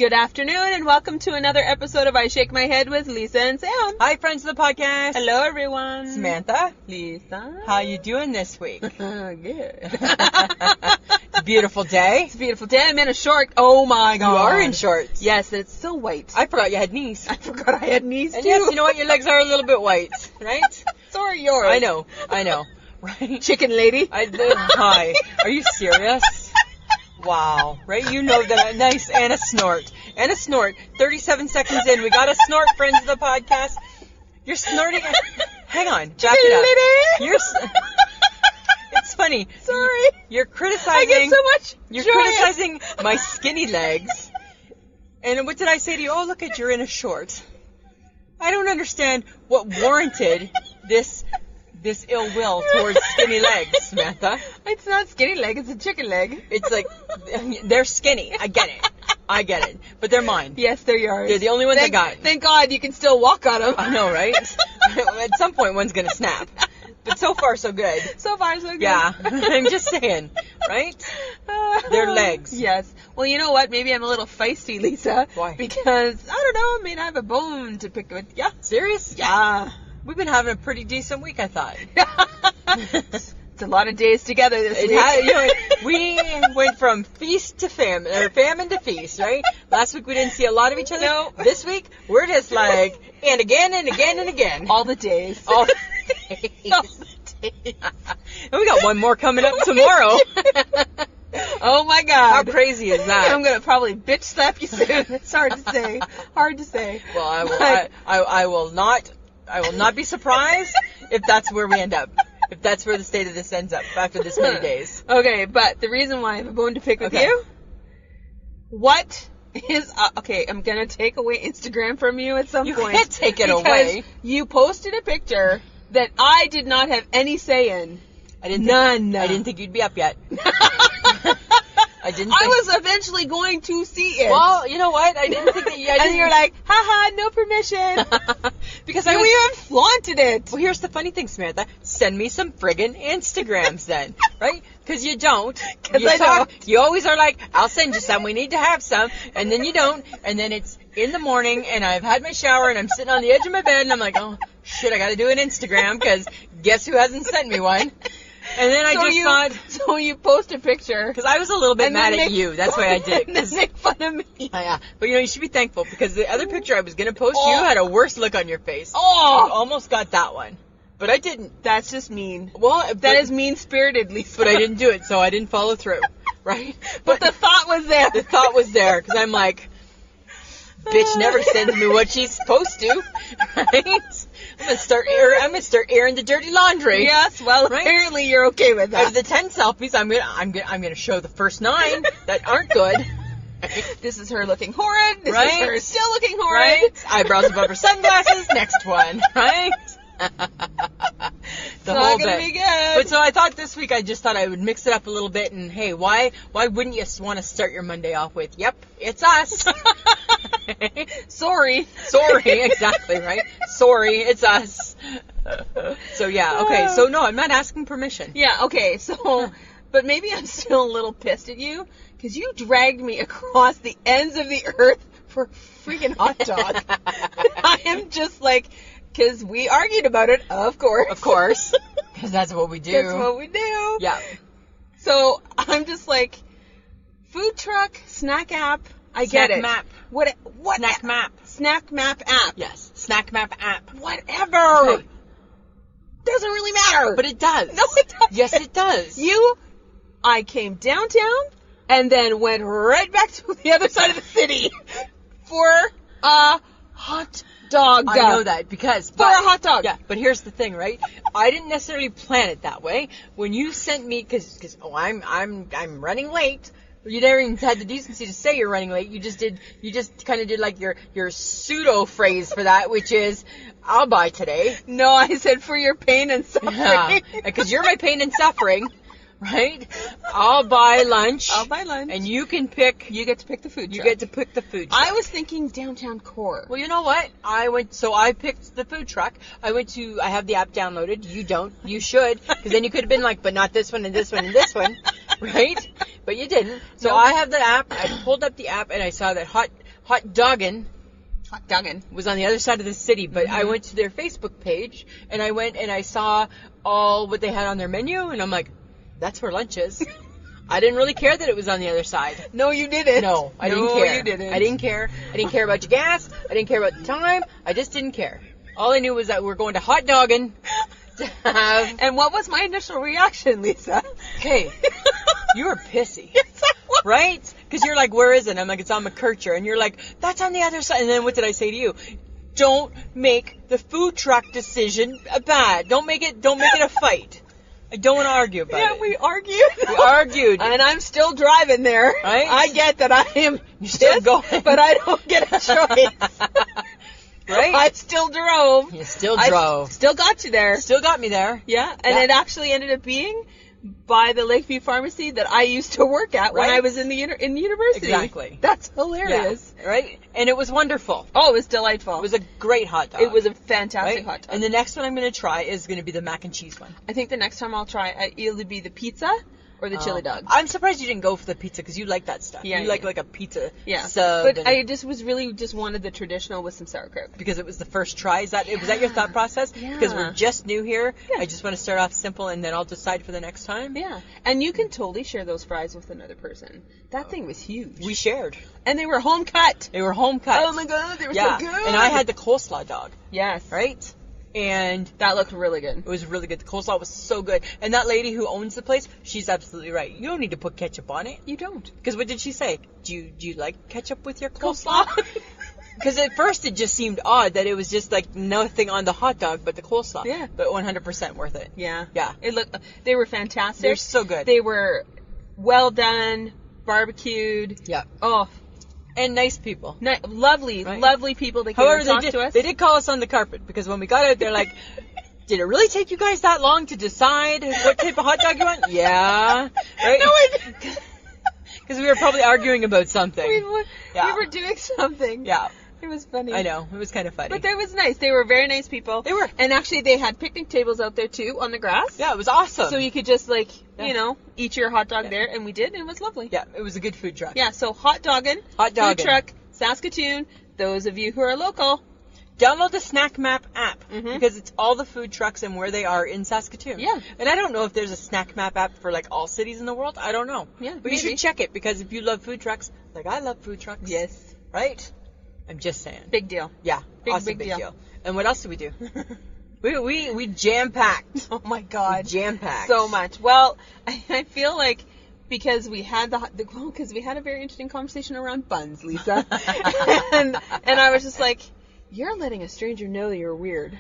Good afternoon and welcome to another episode of I Shake My Head with Lisa and Sam. Hi, friends of the podcast. Hello, everyone. Samantha. Lisa. How you doing this week? Good. It's a beautiful day. It's a beautiful day. I'm in a short. Oh my God. You are in shorts. Yes, and it's so white. I forgot you had knees. I forgot I had knees And too. yes, you know what? Your legs are a little bit white, right? So are yours. I know. Right? Chicken lady. Hi. Are you serious? Wow. Right? You know that. Nice. And a snort. 37 seconds in. We got a snort, friends of the podcast. You're snorting. Hang on. Back Chicken it up. lady. It's funny. Sorry. You're I criticizing. get so much You're joy. criticizing my skinny legs. And what did I say to you? Oh, look at you're in a short. I don't understand what warranted this ill will towards skinny legs, Samantha. It's not skinny leg, it's a chicken leg. It's like, they're skinny. I get it. But they're mine. Yes, they're yours. They're the only ones I got. Thank God you can still walk on them. I know, right? At some point, one's going to snap. But so far, so good. So far, so good. Yeah. I'm just saying, right? They're legs. Yes. Well, you know what? Maybe I'm a little feisty, Lisa. Why? Because, I don't know, I mean, I have a bone to pick with. Yeah. Serious? Yeah. We've been having a pretty decent week, I thought. It's a lot of days together this week. We went from feast to famine, or famine to feast, right? Last week we didn't see a lot of each other. No. This week we're just like, and again and again and again. All the days. All the days. All the days. And we got one more coming up tomorrow. Oh my God. How crazy is that? I'm going to probably bitch slap you soon. It's hard to say. Well, I will not be surprised if that's where we end up. If that's where the state of this ends up after this many days. Okay, but the reason why I have a bone to pick with Okay. you, what is, okay, I'm going to take away Instagram from you at some You point. can't take it because away. You posted a picture that I did not have any say in. I didn't think you'd be up yet. I was eventually going to see it. Well, you know what? I didn't think that you. And you're like, haha, no permission. Because And we even flaunted it. Well, here's the funny thing, Samantha. Send me some friggin' Instagrams then, right? Because you don't. 'Cause I don't. You always are like, I'll send you some. We need to have some. And then you don't. And then it's in the morning, and I've had my shower, and I'm sitting on the edge of my bed, and I'm like, oh, shit, I got to do an Instagram, because guess who hasn't sent me one? And then I thought... So you post a picture. Because I was a little bit And mad then at you. That's why I did it. And then make fun of me. Yeah. But you should be thankful, because the other picture I was going to post, Oh. you had a worse look on your face. Oh, You almost got that one. But I didn't. that's just mean. Well, That is mean-spirited, Lisa. But I didn't do it, so I didn't follow through. Right? But the thought was there. The thought was there, because I'm like, bitch never sends me what she's supposed to. Right? I'm gonna start airing the dirty laundry. Yes, well, Right? apparently you're okay with Out of that. the 10 selfies, I'm gonna show the first 9 that aren't good. This is her looking horrid. This Right? is her still looking horrid. Right? Eyebrows above her sunglasses. Next one. Right? It's not gonna be good. But so I thought this week I would mix it up a little bit, and hey, why wouldn't you want to start your Monday off with, yep, it's us. Sorry. Exactly, right? Sorry, it's us. So yeah, okay, so no, I'm not asking permission. Yeah, okay, so, but maybe I'm still a little pissed at you, because you dragged me across the ends of the earth for a freaking hot dog. I am just like, because we argued about it, of course. Of course, because that's what we do. That's what we do. Yeah. So I'm just like, food truck, snack app, I get Snack it. map. What? Snack map. Snack map app. Yes, snack map app. Whatever. Okay. Doesn't really matter. But it does. No, it doesn't. Yes, it does. I came downtown and then went right back to the other side of the city for a hot dog. I know that because For a hot dog. Yeah, but here's the thing, right? I didn't necessarily plan it that way. When you sent me, because I'm running late. You never even had the decency to say you're running late. You just kind of did like your pseudo phrase for that, which is, I'll buy today. No, I said for your pain and suffering. Yeah, because you're my pain and suffering, right? I'll buy lunch. I'll buy lunch. And you can pick. You get to pick the food truck. You get to pick the food truck. I was thinking downtown core. Well, you know what? I picked the food truck. I have the app downloaded. You don't. You should. Because then you could have been like, but not this one and this one and this one. Right? But you didn't. So Nope. I have the app. I pulled up the app and I saw that Hot Doggin Hot doggin. was on the other side of the city, but I went to their Facebook page, and I went and I saw all what they had on their menu, and I'm like, that's where lunch is. I didn't really care that it was on the other side. No, you didn't. No, I didn't care. you didn't. I didn't care. I didn't care about your gas. I didn't care about the time. I just didn't care. All I knew was that we're going to Hot Doggin to have... And what was my initial reaction, Lisa? Okay, you were pissy. Right? Because you're like, where is it? And I'm like, it's on McKercher. And you're like, that's on the other side. And then what did I say to you? Don't make the food truck decision bad. Don't make it a fight. I don't want to argue about it. Yeah, we argued. We argued. And I'm still driving there. Right? I get that I am still pissed, going. but I don't get a choice. Right? I still drove. You still drove. Still got you there. Still got me there. Yeah, and Yeah. it actually ended up being by the Lakeview Pharmacy that I used to work at when Right. I was in the university. Exactly. That's hilarious. Yeah. Right? And it was wonderful. Oh, it was delightful. It was a great hot dog. It was a fantastic right? hot dog. And the next one I'm going to try is going to be the mac and cheese one. I think the next time I'll try either be the pizza or the chili dog. I'm surprised you didn't go for the pizza because you like that stuff. Yeah, you yeah. like a pizza Yeah, sub. but and- I just wanted the traditional with some sauerkraut. because it was the first try. Was that your thought process? Yeah. Because we're just new here. Yeah. I just want to start off simple and then I'll decide for the next time. Yeah, and you can totally share those fries with another person. That thing was huge. We shared. And they were home cut. They were home cut. Oh my god, they were Yeah. so good. And I had the coleslaw dog, yes, right? And that looked really good. it was really good. The coleslaw was so good. And that lady who owns the place, she's absolutely right. You don't need to put ketchup on it. You don't. Because what did she say? Do you like ketchup with your coleslaw? Because at first it just seemed odd that it was just like nothing on the hot dog but the coleslaw. Yeah. But 100% worth it. Yeah. Yeah. They were fantastic. They're so good. They were well done, barbecued. Yeah. Oh, And nice people. lovely, Right. lovely people that came However, and talked they to us. did call us on the carpet because when we got out, they're like, did it really take you guys that long to decide what type of hot dog you want? Yeah. Right? No, it. Because we were probably arguing about something. we were Yeah. doing something. Yeah. It was funny. I know. It was kind of funny. But that was nice. They were very nice people. They were. And actually, they had picnic tables out there too on the grass. Yeah, it was awesome. So you could just Yeah. eat your hot dog Yeah. there, and we did, and it was lovely. Yeah, it was a good food truck. Yeah. So hot doggin, Hot doggin'. food truck, Saskatoon. Those of you who are local, Download the Snack Map app Mhm. because it's all the food trucks and where they are in Saskatoon. Yeah. And I don't know if there's a Snack Map app for like all cities in the world. I don't know. Yeah, But you maybe. should check it because if you love food trucks, like I love food trucks. yes, Right? I'm just saying. big deal. Yeah. Big, awesome big big deal. deal. And what else did we do? we jam packed. Oh my God. Jam packed. So much. Well, I feel like because we had because we had a very interesting conversation around buns, Lisa, and I was just like, you're letting a stranger know that you're weird.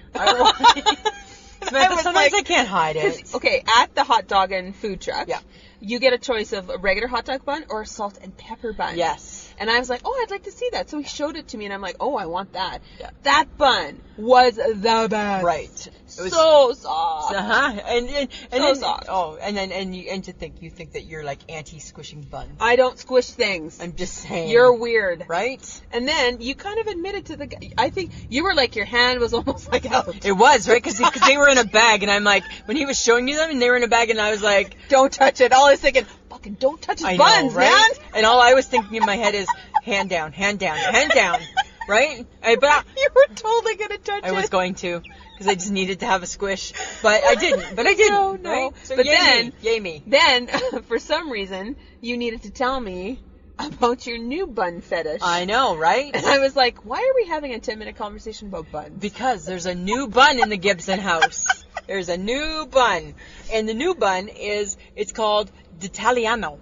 Samantha, was sometimes like- I can't hide it. 'Cause, okay, at the hot dog and food truck, Yeah. you get a choice of a regular hot dog bun or a salt and pepper bun. Yes. And I was like, oh, I'd like to see that. So he showed it to me, and I'm like, oh, I want that. Yeah. That bun was the best. Right. It was So soft. Uh-huh. And So then, soft. Oh, and to think you think that you're like anti-squishing buns. I don't squish things. I'm just saying. You're weird. right. And then you kind of admitted to the guy. I think you were like, your hand was almost like out. It was right because they were in a bag, and I'm like, when he was showing you them, and they were in a bag, and I was like, Don't touch it. All I was thinking, fucking don't touch his I buns, know, right? man. And all I was thinking in my head is hand down, hand down, hand down, right? But You were totally gonna touch I it. was going to because I just needed to have a squish, but I didn't. But I didn't. No. Right? So But yay then- me, yay me. Then, for some reason, you needed to tell me about your new bun fetish. I know, right? And I was like, why are we having a 10-minute conversation about buns? Because there's a new bun in the Gibson house. There's a new bun. And the new bun it's called D'Italiano.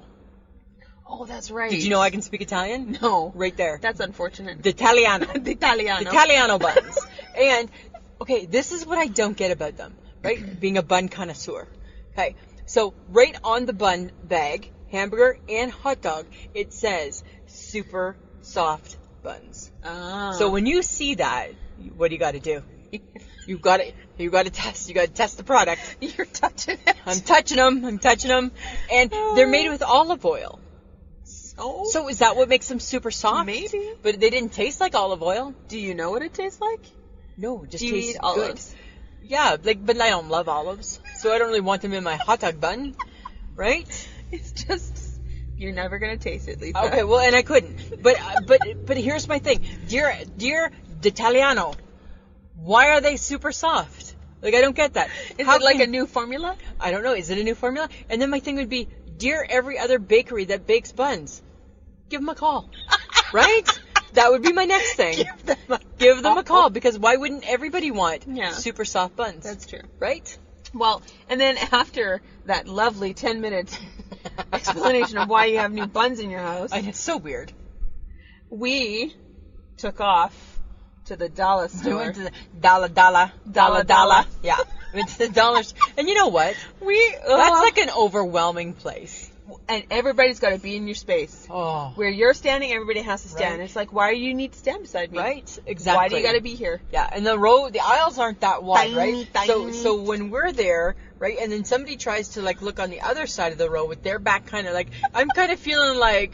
Oh, that's right. Did you know I can speak Italian? No. Right there. That's unfortunate. D'Italiano. D'Italiano. D'Italiano buns. And, okay, this is what I don't get about them, right? Being a bun connoisseur. Okay, so right on the bun bag, hamburger and hot dog, it says super soft buns. Ah. So when you see that, what do you got to do? You got to test. You got to test the product. You're touching it. I'm touching them, and they're made with olive oil. So, So is that what makes them super soft? Maybe. But they didn't taste like olive oil. do you know what it tastes like? No, it just Do you tastes eat good. olives? Yeah, but I don't love olives, so I don't really want them in my hot dog bun, right? It's just You're never gonna taste it, Lisa. Okay, well, and I couldn't. But here's my thing, dear D'Italiano, why are they super soft? Like, I don't get that. Is it like a new formula? I don't know. Is it a new formula? And then my thing would be, dear every other bakery that bakes buns, give them a call, right? That would be my next thing. Give them a call, because why wouldn't everybody want super soft buns? That's true. Right? Well, and then after that lovely 10-minute explanation of why you have new buns in your house, And it's so weird. we took off to the dollar We store. went to the Dalla. Yeah. We went to the dollar store. And you know what? That's like an overwhelming place. And everybody's got to be in your space. Oh. Where you're standing, everybody has to stand. Right. It's like, why do you need to stand beside me? Right? Exactly. Why do you got to be here? Yeah, and the aisles aren't that wide, Tiny, right? So tiny. when we're there, right, and then somebody tries to like look on the other side of the row with their back kind of like, I'm kind of feeling like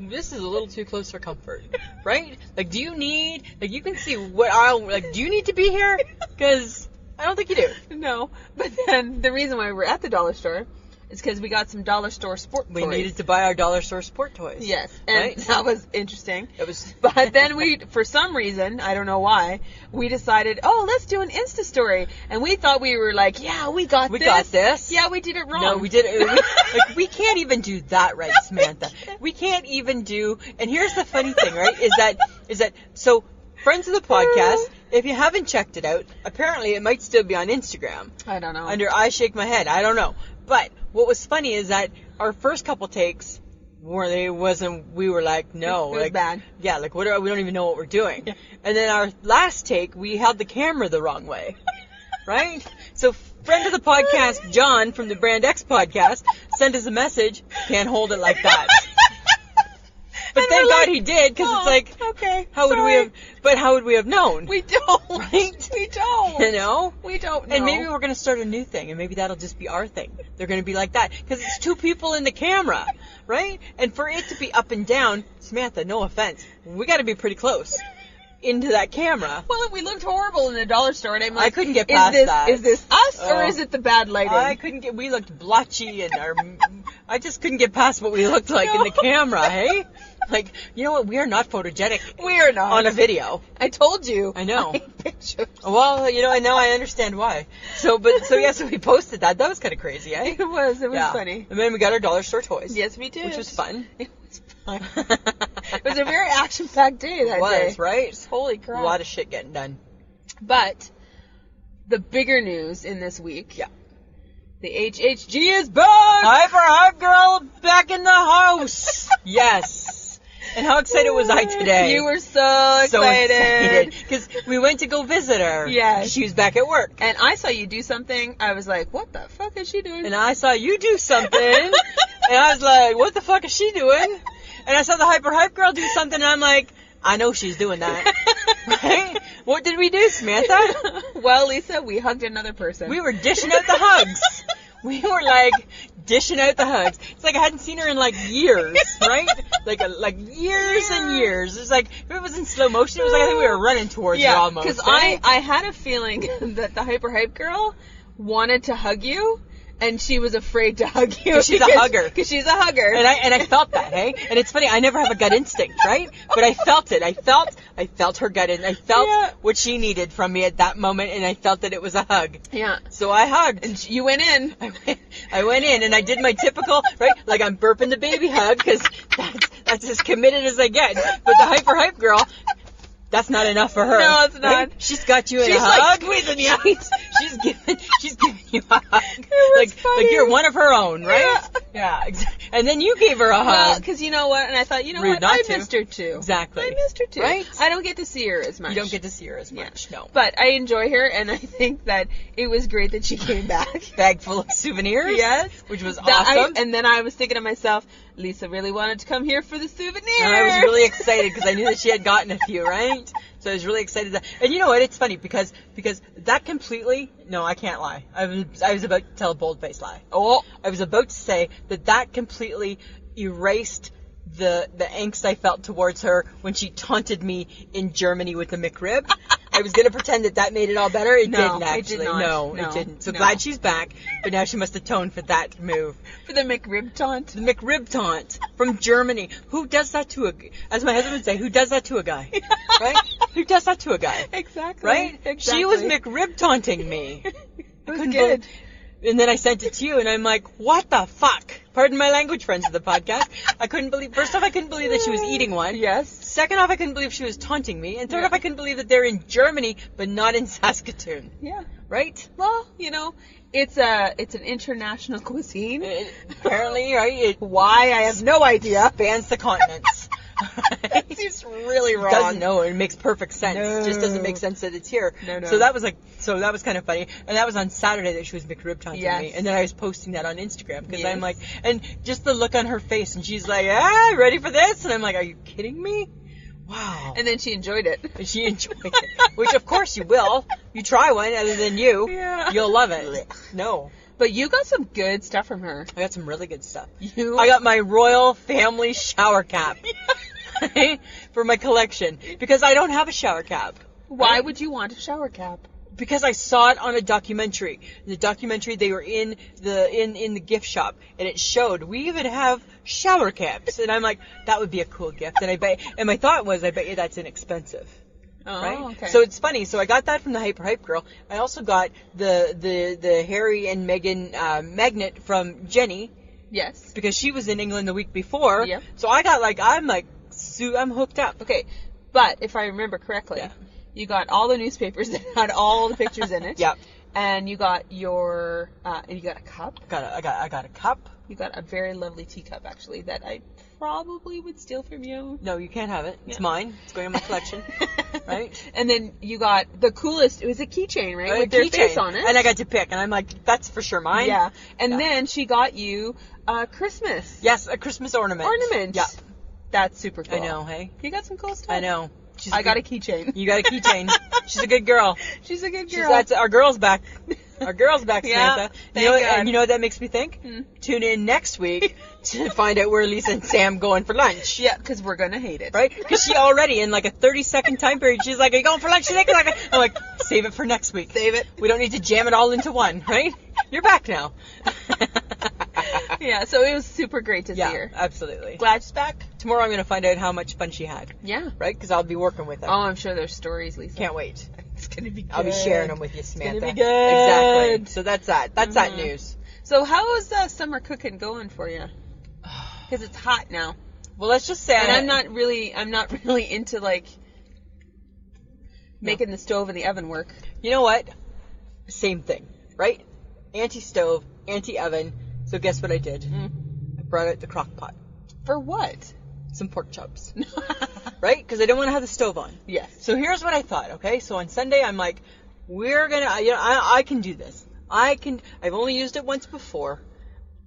this is a little too close for comfort, right? Like, do you need, like, you can see what aisle, like, do you need to be here? Because I don't think you do. No. But then the reason why we're at the dollar store is because we got some dollar store sport We toys. needed to buy our dollar store sport toys. Yes, and Right? that was interesting. It was. But then for some reason, I don't know why, we decided, let's do an Insta story. And we thought we were like, yeah, we got this. Yeah, we did it wrong. No, we did it. We can't even do that right, Samantha. We can't even do. And here's the funny thing, right? Is that so? Friends of the podcast, if you haven't checked it out, apparently it might still be on Instagram. I don't know. Under I Shake My Head. I don't know. But what was funny is that our first couple takes we were like, no. It was like, bad. Yeah, like, we don't even know what we're doing. And then our last take, we held the camera the wrong way. Right? So friend of the podcast, John from the Brand X podcast, sent us a message, can't hold it like that. But And thank we're God like, he did, because it's like, okay, how would we have known? We don't. Right? We don't. You know? We don't know. And maybe we're going to start a new thing, and maybe that'll just be our thing. They're going to be like that, because it's two people in the camera, right? And for it to be up and down, Samantha, no offense, we got to be pretty close into that camera. Well, we looked horrible in the dollar store, and I'm like, I couldn't get past that. Is this us, or Oh. is it the bad lighting? We looked blotchy, and I just couldn't get past what we looked like in the camera, hey? Like, you know what? We are not photogenic We are not. on a video. I told you. I know. I hate pictures. Well, you know, I know, I understand why. So we posted that. That was kind of crazy, eh? It was Yeah. funny. And then we got our dollar store toys. Yes, we did. Which was fun. It was fun. It was a very action-packed day that It was, day. right? Holy A crap. lot of shit getting done. But the bigger news in this week. Yeah. The HHG is back! Hype girl back in the house. Yes. And how excited was I today? You were so excited. Because we went to go visit her. Yes. She was back at work. And I saw you do something. I was like, what the fuck is she doing? And I saw you do something. And I was like, what the fuck is she doing? And I saw the hype girl do something. And I'm like, I know she's doing that. Right? What did we do, Samantha? Well, Lisa, we hugged another person. We were dishing out the hugs. We were like dishing out the hugs. It's like I hadn't seen her in like years, right? Like years and years. It's like if it was in slow motion, it was like I think we were running towards her almost. because right? I had a feeling that the hype girl wanted to hug you, and she was afraid to hug you. 'Cause she's a hugger. Because she's a hugger. And I felt that, hey? And it's funny, I never have a gut instinct, right? But I felt it. I felt her gut and I felt Yeah. what she needed from me at that moment, and I felt that it was a hug. Yeah. So I hugged. And you went in. I went in and I did my typical, right? Like I'm burping the baby hug because that's as committed as I get. But the hype girl, that's not enough for her. No, it's not. Right? She's got you in She's a hug. like squeezing you. She's giving you a hug. was Like funny. you're one of her own, right? Yeah. Exactly. And then you gave her a Well, hug. because you know what? And I thought, you know Rude what? not I to. missed her too. Exactly. I missed her too. Right? I don't get to see her as much. You don't get to see her as much. No. But I enjoy her, and I think that it was great that she came back. Bag full of souvenirs. Yes. Which was That awesome. and then I was thinking to myself, Lisa really wanted to come here for the souvenirs. And I was really excited because I knew that she had gotten a few, right? So I was really excited. And you know what? It's funny because that completely, no, I can't lie. I was about to tell a bold-faced lie. Oh, I was about to say that completely erased the angst I felt towards her when she taunted me in Germany with the McRib. I was gonna pretend that made it all better. It No, didn't it actually. did not. No, No, it didn't. So no. glad she's back, but now she must atone for that move. For the McRib taunt. The McRib taunt from Germany. Who does that to as my husband would say, who does that to a guy? Right? Who does that to a guy? Exactly. Right? Exactly. She was McRib taunting me. It was Couldn't good. And then I sent it to you, and I'm like, what the fuck? Pardon my language, friends of the podcast. First off, I couldn't believe that she was eating one. Yes. Second off, I couldn't believe she was taunting me. And third Yeah. off, I couldn't believe that they're in Germany, but not in Saskatoon. Yeah. Right? Well, it's an international cuisine. Apparently, right? It Why? I have no idea. spans the continents. It seems really wrong. Doesn't know. It makes perfect sense. No. It just doesn't make sense that it's here. No. So that was kind of funny. And that was on Saturday that she was McRib taunting Yes. me. And then I was posting that on Instagram because I'm Yes. like, and just the look on her face, and she's like, ah, ready for this? And I'm like, are you kidding me? Wow. And then she enjoyed it. And she enjoyed it, which of course you will. You try one other than you, Yeah. you'll love it. No, But you got some good stuff from her. I got some really good stuff. You. I got my royal family shower cap for my collection because I don't have a shower cap. Why would you want a shower cap? Because I saw it on a documentary. In the documentary, they were in the gift shop, and it showed we even have shower caps. And I'm like, that would be a cool gift. And my thought was, I bet you that's inexpensive. Oh, Right? okay. So it's funny. So I got that from the Hype Girl. I also got the Harry and Meghan magnet from Jenny yes. because she was in England the week before. Yep. So I got I'm hooked up. Okay, but if I remember correctly, Yeah. you got all the newspapers that had all the pictures in it. Yep. And you got and you got a cup. I got a cup. You got a very lovely teacup, actually, that I probably would steal from you. No, you can't have it. It's Yeah. mine. It's going in my collection. Right? And then you got the coolest. It was a keychain, right, with their face on it. And I got to pick, and I'm like, that's for sure mine. Yeah. And Yeah. then she got you Christmas Yes, a Christmas ornament. Yeah. Yeah. That's super cool. I know, hey? You got some cool stuff. I know. I got a keychain. You got a keychain. She's a good girl. She's a good She's, girl. that's our girl's back. Our girl's back, Yeah, Samantha. thank You know, God. and you know what that makes me think? Tune in next week to find out where Lisa and Sam going for lunch. Yeah, because we're going to hate it. Right? Because she already, in like a 30-second time period, she's like, are you going for lunch? She's like, I'm like, save it for next week. Save it. We don't need to jam it all into one, right? You're back now. Yeah, so it was super great to see Yeah, her. absolutely. Glad she's back. Tomorrow I'm going to find out how much fun she had, Yeah. right? Because I'll be working with her. Oh, I'm sure there's stories, Lisa. Can't wait. It's going to be good. I'll be sharing them with you, Samantha. gonna be good. Exactly. So that's that. That's that Mhm. news. So how is summer cooking going for you? Because it's hot now. Well, let's just say And I'm not really into like making the stove and the oven work. You know what? Same thing, right? Anti-stove, anti-oven. So guess what I did? I brought out the crock pot. For what? Some pork chops. Right? Because I don't want to have the stove on. Yes. So here's what I thought, okay? So on Sunday, I'm like, I can do this. I've only used it once before,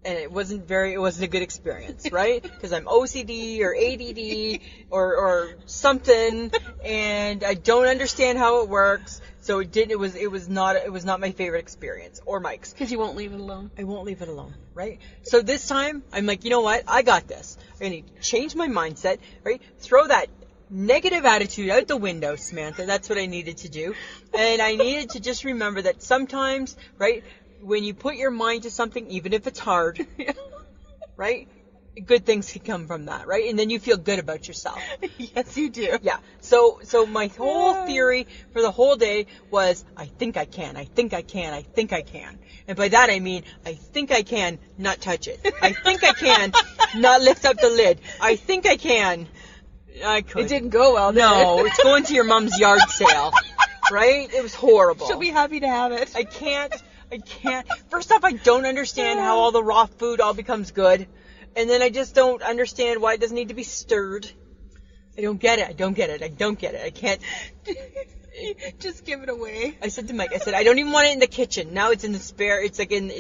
and it wasn't a good experience, right? Because I'm OCD or ADD or something, and I don't understand how it works. So it was not my favorite experience, or Mike's. Because you won't leave it alone. I won't leave it alone, right? So this time, I'm like, you know what? I got this. I'm going to change my mindset, right? Throw that negative attitude out the window, Samantha. That's what I needed to do. And I needed to just remember that sometimes, right, when you put your mind to something, even if it's hard, right, good things can come from that, right? And then you feel good about yourself. Yes, you do. Yeah. So my whole theory for the whole day was, I think I can, I think I can, I think I can. And by that I mean, I think I can not touch it. I think I can not lift up the lid. I think I can. I could. It didn't go well, did No, it? it's going to your mom's yard sale. Right? It was horrible. She'll be happy to have it. I can't. First off, I don't understand how all the raw food all becomes good. And then I just don't understand why it doesn't need to be stirred. I don't get it. I can't. Just give it away. I said to Mike, I don't even want it in the kitchen. Now it's in the spare. It's like in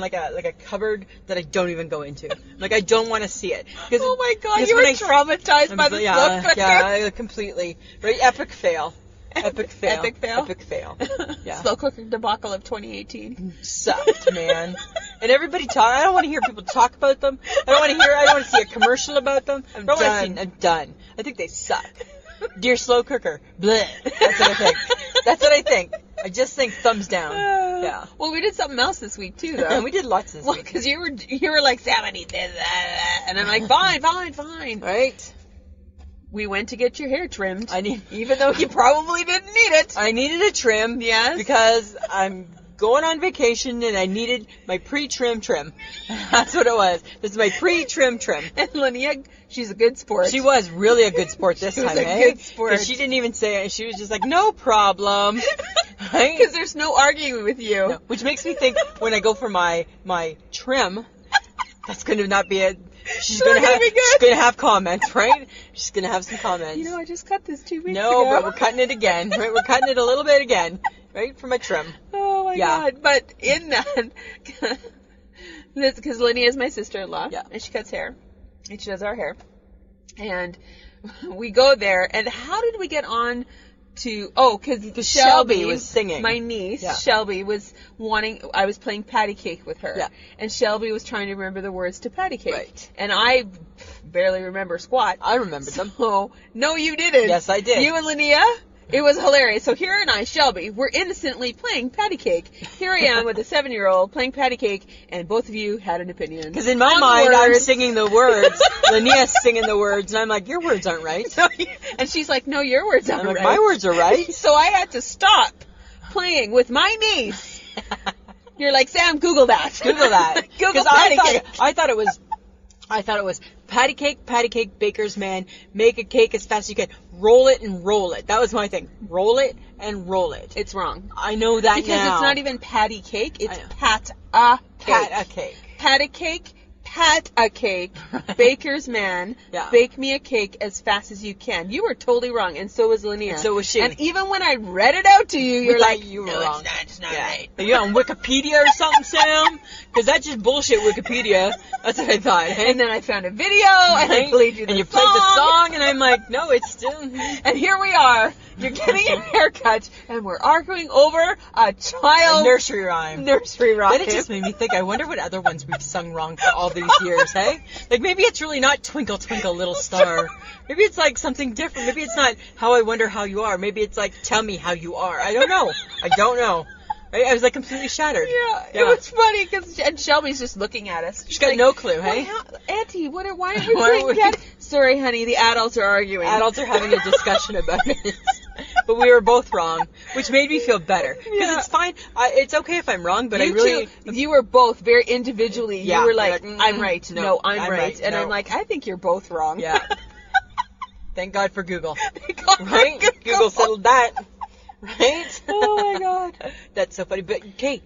a cupboard that I don't even go into. Like I don't want to see it. Oh my God, because you were when traumatized by the slow cooker. Yeah, completely. Right, epic fail. Epic fail. Epic fail? Epic fail. Yeah. Slow cooker debacle of 2018. Sucked, man. And everybody talk. I don't want to hear people talk about them. I don't want to see a commercial about them. I'm done. I think they suck. Dear slow cooker. Bleh. That's what I think. That's what I think. I just think thumbs down. Yeah. Well, we did something else this week too, though. And we did lots this Well, week. because you were like, Sam, I need this, and I'm like, fine. Right? We went to get your hair trimmed. I even though you probably didn't need it. needed a trim. Yes. Because I'm going on vacation and I needed my pre-trim trim. That's what it was. This is my pre-trim trim. And Linnea, she's a good sport. She was really a good sport this She was time, a eh? good sport. 'Cause she didn't even say it. She was just like, no problem. Right? Because there's no arguing with you. No, which makes me think when I go for my trim, that's going to not be it. She's Not going gonna be good. she's going to have comments, right? She's going to have some comments. You know, I just cut this 2 weeks No, ago. but we're cutting it again, right? We're cutting it a little bit again, right? For my trim. Oh my Yeah. God. But in that, because Linnea is my sister-in-law, Yeah. and she cuts hair, and she does our hair. And we go there, and how did we get on to, because Shelby was singing. My niece, Yeah. Shelby, was I was playing patty cake with her. Yeah. And Shelby was trying to remember the words to patty cake. Right. And I barely remember squat. I remembered them. Oh, no, you didn't. Yes, I did. You and Linnea? It was hilarious. So here and I, Shelby, we're innocently playing patty cake. Here I am with a 7-year-old playing patty cake, and both of you had an opinion. Because in my on the mind, I'm words. singing the words. Linnea's singing the words, and I'm like, your words aren't right. And she's like, no, your words aren't I'm like, right. my words are right. So I had to stop playing with my niece. You're like, Sam, Google that. Google that. Google Because patty cake. I thought it was patty cake, baker's man, make a cake as fast as you can. Roll it and roll it. That was my thing. Roll it and roll it. It's wrong. I know that Because now. it's not even patty cake, it's I know. pat-a cake. Pat a cake. Patty cake, pat a cake, baker's man, Yeah. bake me a cake as fast as you can. You were totally wrong, and so was Linnea. And so was she. And even when I read it out to you, you're thought like, you were no, wrong. it's not Yeah. right. Are you on Wikipedia or something, Sam? Because that's just bullshit, Wikipedia. That's what I thought. Hey? And then I found a video, and I played you the and you song. played the song, and I'm like, no, it's still... And here we are. You're getting your haircut, and we're arguing over a A child nursery rhyme. nursery rhyme. Then it just made me think, I wonder what other ones we've sung wrong for all these years, hey? Like, maybe it's really not Twinkle, Twinkle, Little Star. Maybe it's like something different. Maybe it's not How I Wonder How You Are. Maybe it's like Tell Me How You Are. I don't know. Right? I was like completely shattered. Yeah, it was funny and Shelby's just looking at us. She's got no clue, hey? Auntie, why aren't we Why playing aren't we- patty? Sorry, honey, the adults are arguing. Adults are having a discussion about it. But we were both wrong, which made me feel better. Because Yeah. it's fine. It's okay if I'm wrong, but I You really... two, you were both very individually. Yeah, You were like, you're like, I'm right. No, I'm right. right. And No. I'm like, I think you're both wrong. Yeah. Thank God for Google. Thank God for Right? Google settled that. Right? Oh my God. That's so funny. But, Kate,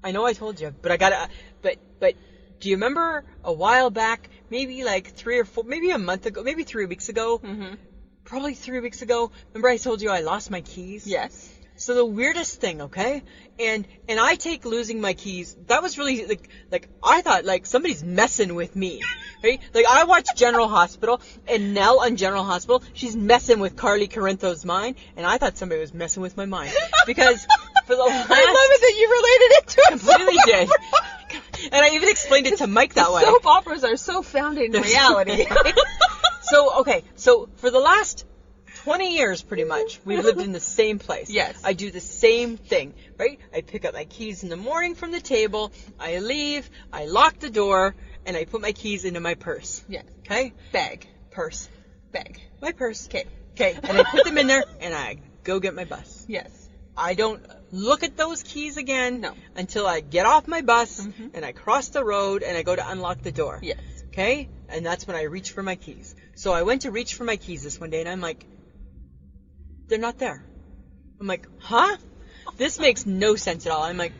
I know I told you, but I gotta... But do you remember a while back, maybe like 3 or 4, maybe a month ago, maybe 3 weeks ago, Mm-hmm. probably 3 weeks ago, remember I told you I lost my keys? Yes. So the weirdest thing, okay? And I take losing my keys, that was really, like, I thought, like, somebody's messing with me, right? Like, I watched General Hospital, and Nell on General Hospital, she's messing with Carly Corinthos' mind, and I thought somebody was messing with my mind. Because for the last... I love it that you related it to a completely soap did. opera. And I even explained it to Mike that way. Soap operas are so founded in reality. So for the last 20 years, pretty much, we've lived in the same place. Yes. I do the same thing, right? I pick up my keys in the morning from the table, I leave, I lock the door, and I put my keys into my purse. Yes. Okay? Bag. Purse. Bag. My purse. Okay. Okay, and I put them in there, and I go get my bus. Yes. I don't look at those keys again No. until I get off my bus, Mhm. and I cross the road, and I go to unlock the door. Yes. Okay? And that's when I reach for my keys. So I went to reach for my keys this one day, and I'm like, they're not there. I'm like, huh? This makes no sense at all. I'm like,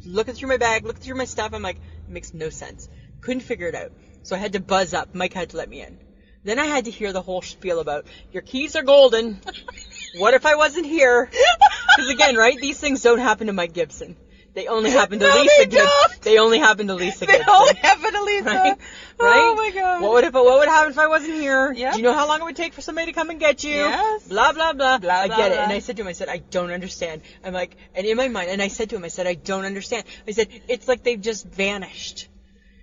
looking through my bag, looking through my stuff. I'm like, it makes no sense. Couldn't figure it out. So I had to buzz up. Mike had to let me in. Then I had to hear the whole spiel about, your keys are golden. What if I wasn't here? Because again, right? These things don't happen to Mike Gibson. They only happen to No, Lisa they Gibson. don't. They only happen to Lisa They Gibson. all happen to Lisa. Right? Oh Right? my God. What would happen if I wasn't here? Yep. Do you know how long it would take for somebody to come and get you? Yes. Blah, blah, blah. Blah, I blah, get it. blah. And I said to him, I said, I don't understand. I'm like, and in my mind, and I said to him, I said, I don't understand. I said, it's like they've just vanished.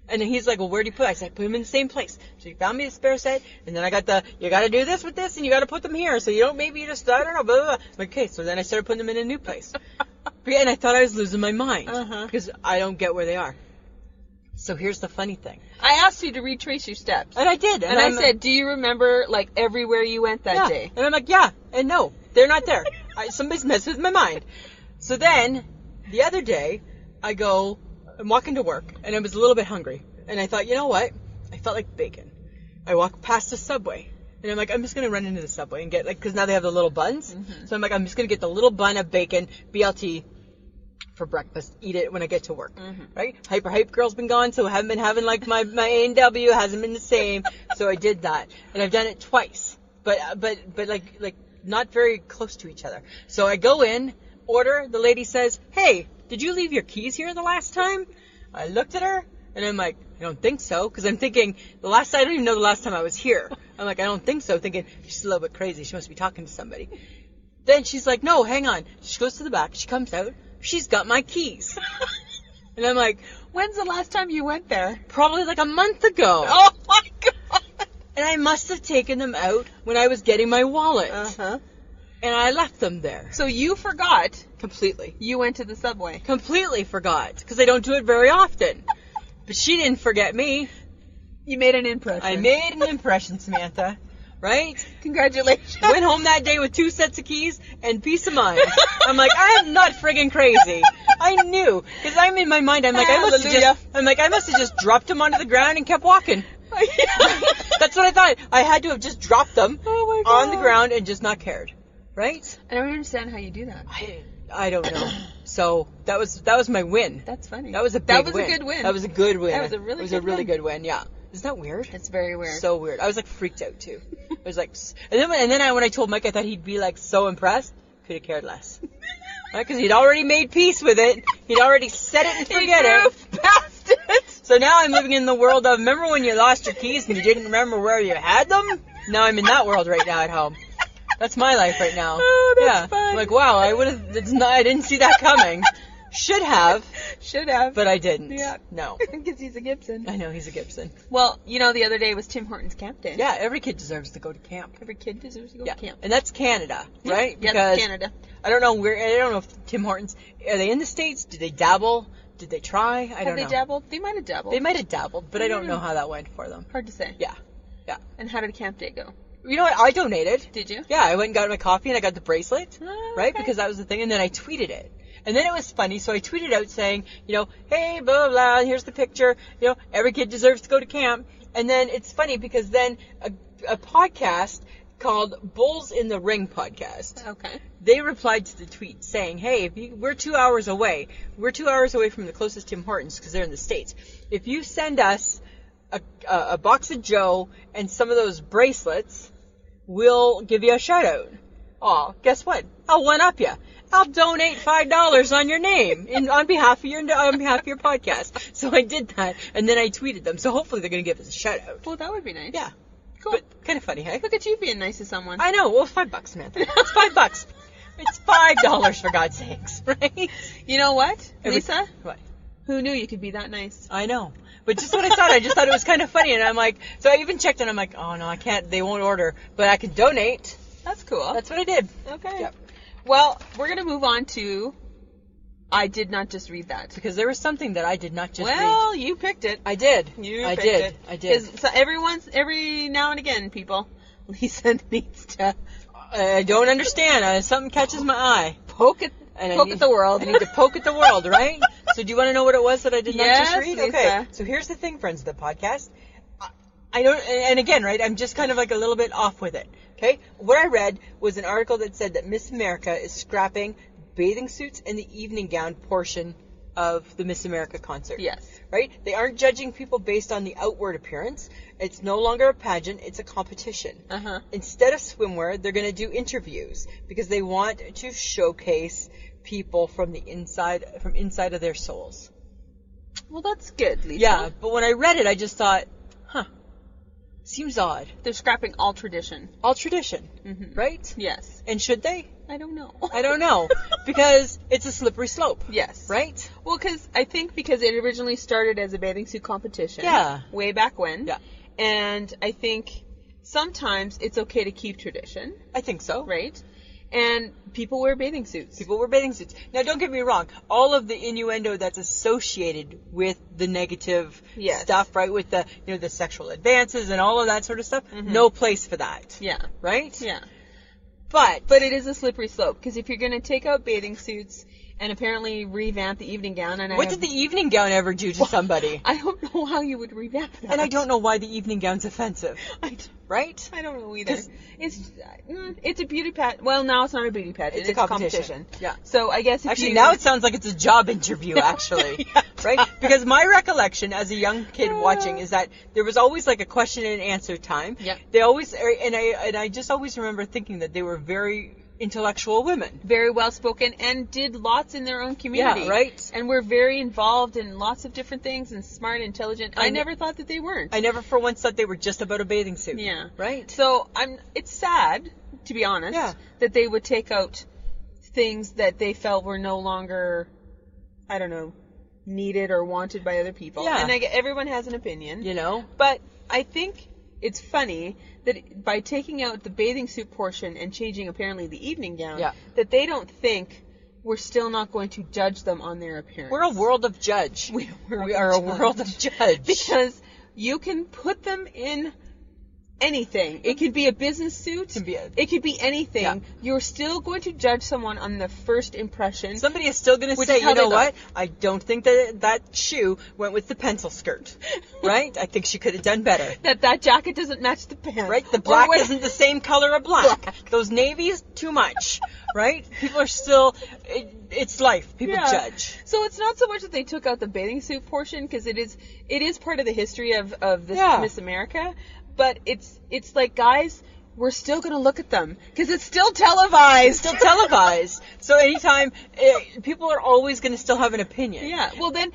And then he's like, well, where do you put it? I said, put them in the same place. So he found me a spare set, and then I got you got to do this with this, and you got to put them here. So you don't, maybe you just, I don't know, blah, blah, blah. I'm like, okay, so then I started putting them in a new place. And I thought I was losing my mind, because I don't get where they are. So here's the funny thing. I asked you to retrace your steps. And I did. And I said, do you remember, like, everywhere you went that day? And I'm like, yeah, and no, they're not there. Somebody's messed with my mind. So then, the other day, I'm walking to work, and I was a little bit hungry. And I thought, you know what? I felt like bacon. I walked past the Subway, and I'm like, I'm just going to run into the Subway and get, like, because now they have the little buns. So I'm like, I'm just going to get the little bun of bacon, BLT, for breakfast, eat it when I get to work, right? Hype Girl's been gone, so I haven't been having, like, my A&W hasn't been the same, so I did that. And I've done it twice, but like, not very close to each other. So I go in, order, the lady says, hey, did you leave your keys here the last time? I looked at her, and I'm like, I don't think so, because I'm thinking, I don't even know the last time I was here. I'm like, I don't think so, thinking, she's a little bit crazy, she must be talking to somebody. Then she's like, no, hang on. She goes to the back, she comes out, she's got my keys. And I'm like, when's the last time you went there? Probably like a month ago. Oh my God. And I must have taken them out when I was getting my wallet. And I left them there. So you forgot. Completely. You went to the Subway. Completely forgot. Because I don't do it very often. But she didn't forget me. You made an impression. I made an impression, Samantha. Right? Congratulations. Went home that day with 2 sets of keys and peace of mind. I'm like, I'm not friggin' crazy. I knew. Because I'm in my mind, I'm like, I must have just dropped them onto the ground and kept walking. That's what I thought. I had to have just dropped them on the ground and just not cared. Right? I don't understand how you do that. I don't know. So that was my win. That's funny. That was a big win. That was a good win. That was a good win. That was a really good win. Yeah. Isn't that weird? It's very weird. So weird. I was like freaked out too. I was like, and then when I told Mike, I thought he'd be like so impressed. Could have cared less. Because he'd already made peace with it. He'd already set it and forget it. Past it. So now I'm living in the world of, remember when you lost your keys and you didn't remember where you had them? Now I'm in that world right now at home. That's my life right now. Oh, that's fun. I'm like, wow, I didn't see that coming. Should have, but I didn't. Yeah. No. Because he's a Gibson. I know, he's a Gibson. Well, the other day was Tim Hortons camp day. Yeah, every kid deserves to go to camp. Every kid deserves to go to camp. And that's Canada, right? Yeah, that's Canada. I don't know if Tim Hortons, are they in the States? Did they dabble? Did they try? I don't know. Have they dabbled? They might have dabbled. They might have dabbled, but I don't know how that went for them. Hard to say. Yeah. And how did camp day go? You know what? I donated. Did you? Yeah, I went and got my coffee and I got the bracelet, right? Okay. Because that was the thing, and then I tweeted it. And then it was funny, so I tweeted out saying, hey, blah, blah, blah, here's the picture, every kid deserves to go to camp. And then it's funny because then a podcast called Bulls in the Ring podcast. Okay. They replied to the tweet saying, hey, we're 2 hours away. We're 2 hours away from the closest Tim Hortons because they're in the States. If you send us a box of Joe and some of those bracelets, we'll give you a shout out. Oh, guess what? I'll one-up you. I'll donate $5 on your name on behalf of your podcast. So I did that, and then I tweeted them. So hopefully they're going to give us a shout out. Well, that would be nice. Yeah. Cool. But kind of funny, hey? Look at you being nice to someone. I know. Well, $5, Samantha. It's $5. It's $5 for God's sakes, right? You know what, Lisa? What? Who knew you could be that nice? I know. But just what I thought. I just thought it was kind of funny, and I'm like, so I even checked, and I'm like, oh no, I can't. They won't order, but I can donate. That's cool. That's what I did. Okay. Yep. Well, we're going to move on to, I did not just read that. Because there was something that I did not just read. Well, you picked it. I did. I did. 'Cause so every now and again, people, Lisa needs to... I don't understand. Something catches my eye. Poke at the world. I need to poke at the world, right? So do you want to know what it was that I did not just read? Lisa. Okay. So here's the thing, friends of the podcast. I don't, and again, right, I'm just kind of like a little bit off with it. Okay? What I read was an article that said that Miss America is scrapping bathing suits and the evening gown portion of the Miss America concert. Yes. Right? They aren't judging people based on the outward appearance. It's no longer a pageant, it's a competition. Uh-huh. Instead of swimwear, they're going to do interviews because they want to showcase people from inside of their souls. Well, that's good, Lisa. Yeah, but when I read it, I just thought, Seems odd. They're scrapping all tradition. All tradition, Mhm. right? Yes. And should they? I don't know. I don't know. Because it's a slippery slope. Yes. Right? Well, I think because it originally started as a bathing suit competition. Yeah. Way back when. Yeah. And I think sometimes it's okay to keep tradition, I think so. right? And people wear bathing suits. People wear bathing suits. Now, don't get me wrong. All of the innuendo that's associated with the negative Yes. stuff, right? With the, the sexual advances and all of that sort of stuff. No place for that. Yeah. Right? Yeah. But But it is a slippery slope because if you're going to take out bathing suits and apparently revamp the evening gown, and what did the evening gown ever do to somebody? I don't know how you would revamp that. And I don't know why the evening gown's offensive. Right? I don't know either. 'Cause- It's a beauty pageant. Well, now it's not a beauty pageant. It's a competition. Yeah. So I guess if Actually, you, now it sounds like it's a job interview, actually. Yes. Right? Because my recollection as a young kid watching is that there was always like a question and answer time. Yep. They always, and I just always remember thinking that they were very intellectual women. very well spoken and did lots in their own community. Yeah, right? And were very involved in lots of different things and smart, intelligent. I never thought that they weren't. I never for once thought they were just about a bathing suit. Yeah. Right? So it's sad, to be honest, Yeah. that they would take out things that they felt were no longer, I don't know, needed or wanted by other people. Yeah. And everyone has an opinion. You know? But I think it's funny that by taking out the bathing suit portion and changing apparently the evening gown, Yeah. that they don't think we're still not going to judge them on their appearance. We're a world of judge. We are a world of judge. Because you can put them in anything. It could be a business suit. It could be anything. Yeah. You're still going to judge someone on the first impression. Somebody is still going to Which say, is how you know they go. what? I don't think that shoe went with the pencil skirt. Right? I think she could have done better. that jacket doesn't match the pants. Right? The black Or isn't the same color of black. Those navies, too much. Right? People are still, it's life. People Yeah. judge. So it's not so much that they took out the bathing suit portion, because it is part of the history of this Yeah. Miss America, but it's like, guys, we're still going to look at them because it's still televised. Still televised. So anytime, people are always going to still have an opinion. Yeah. Well, then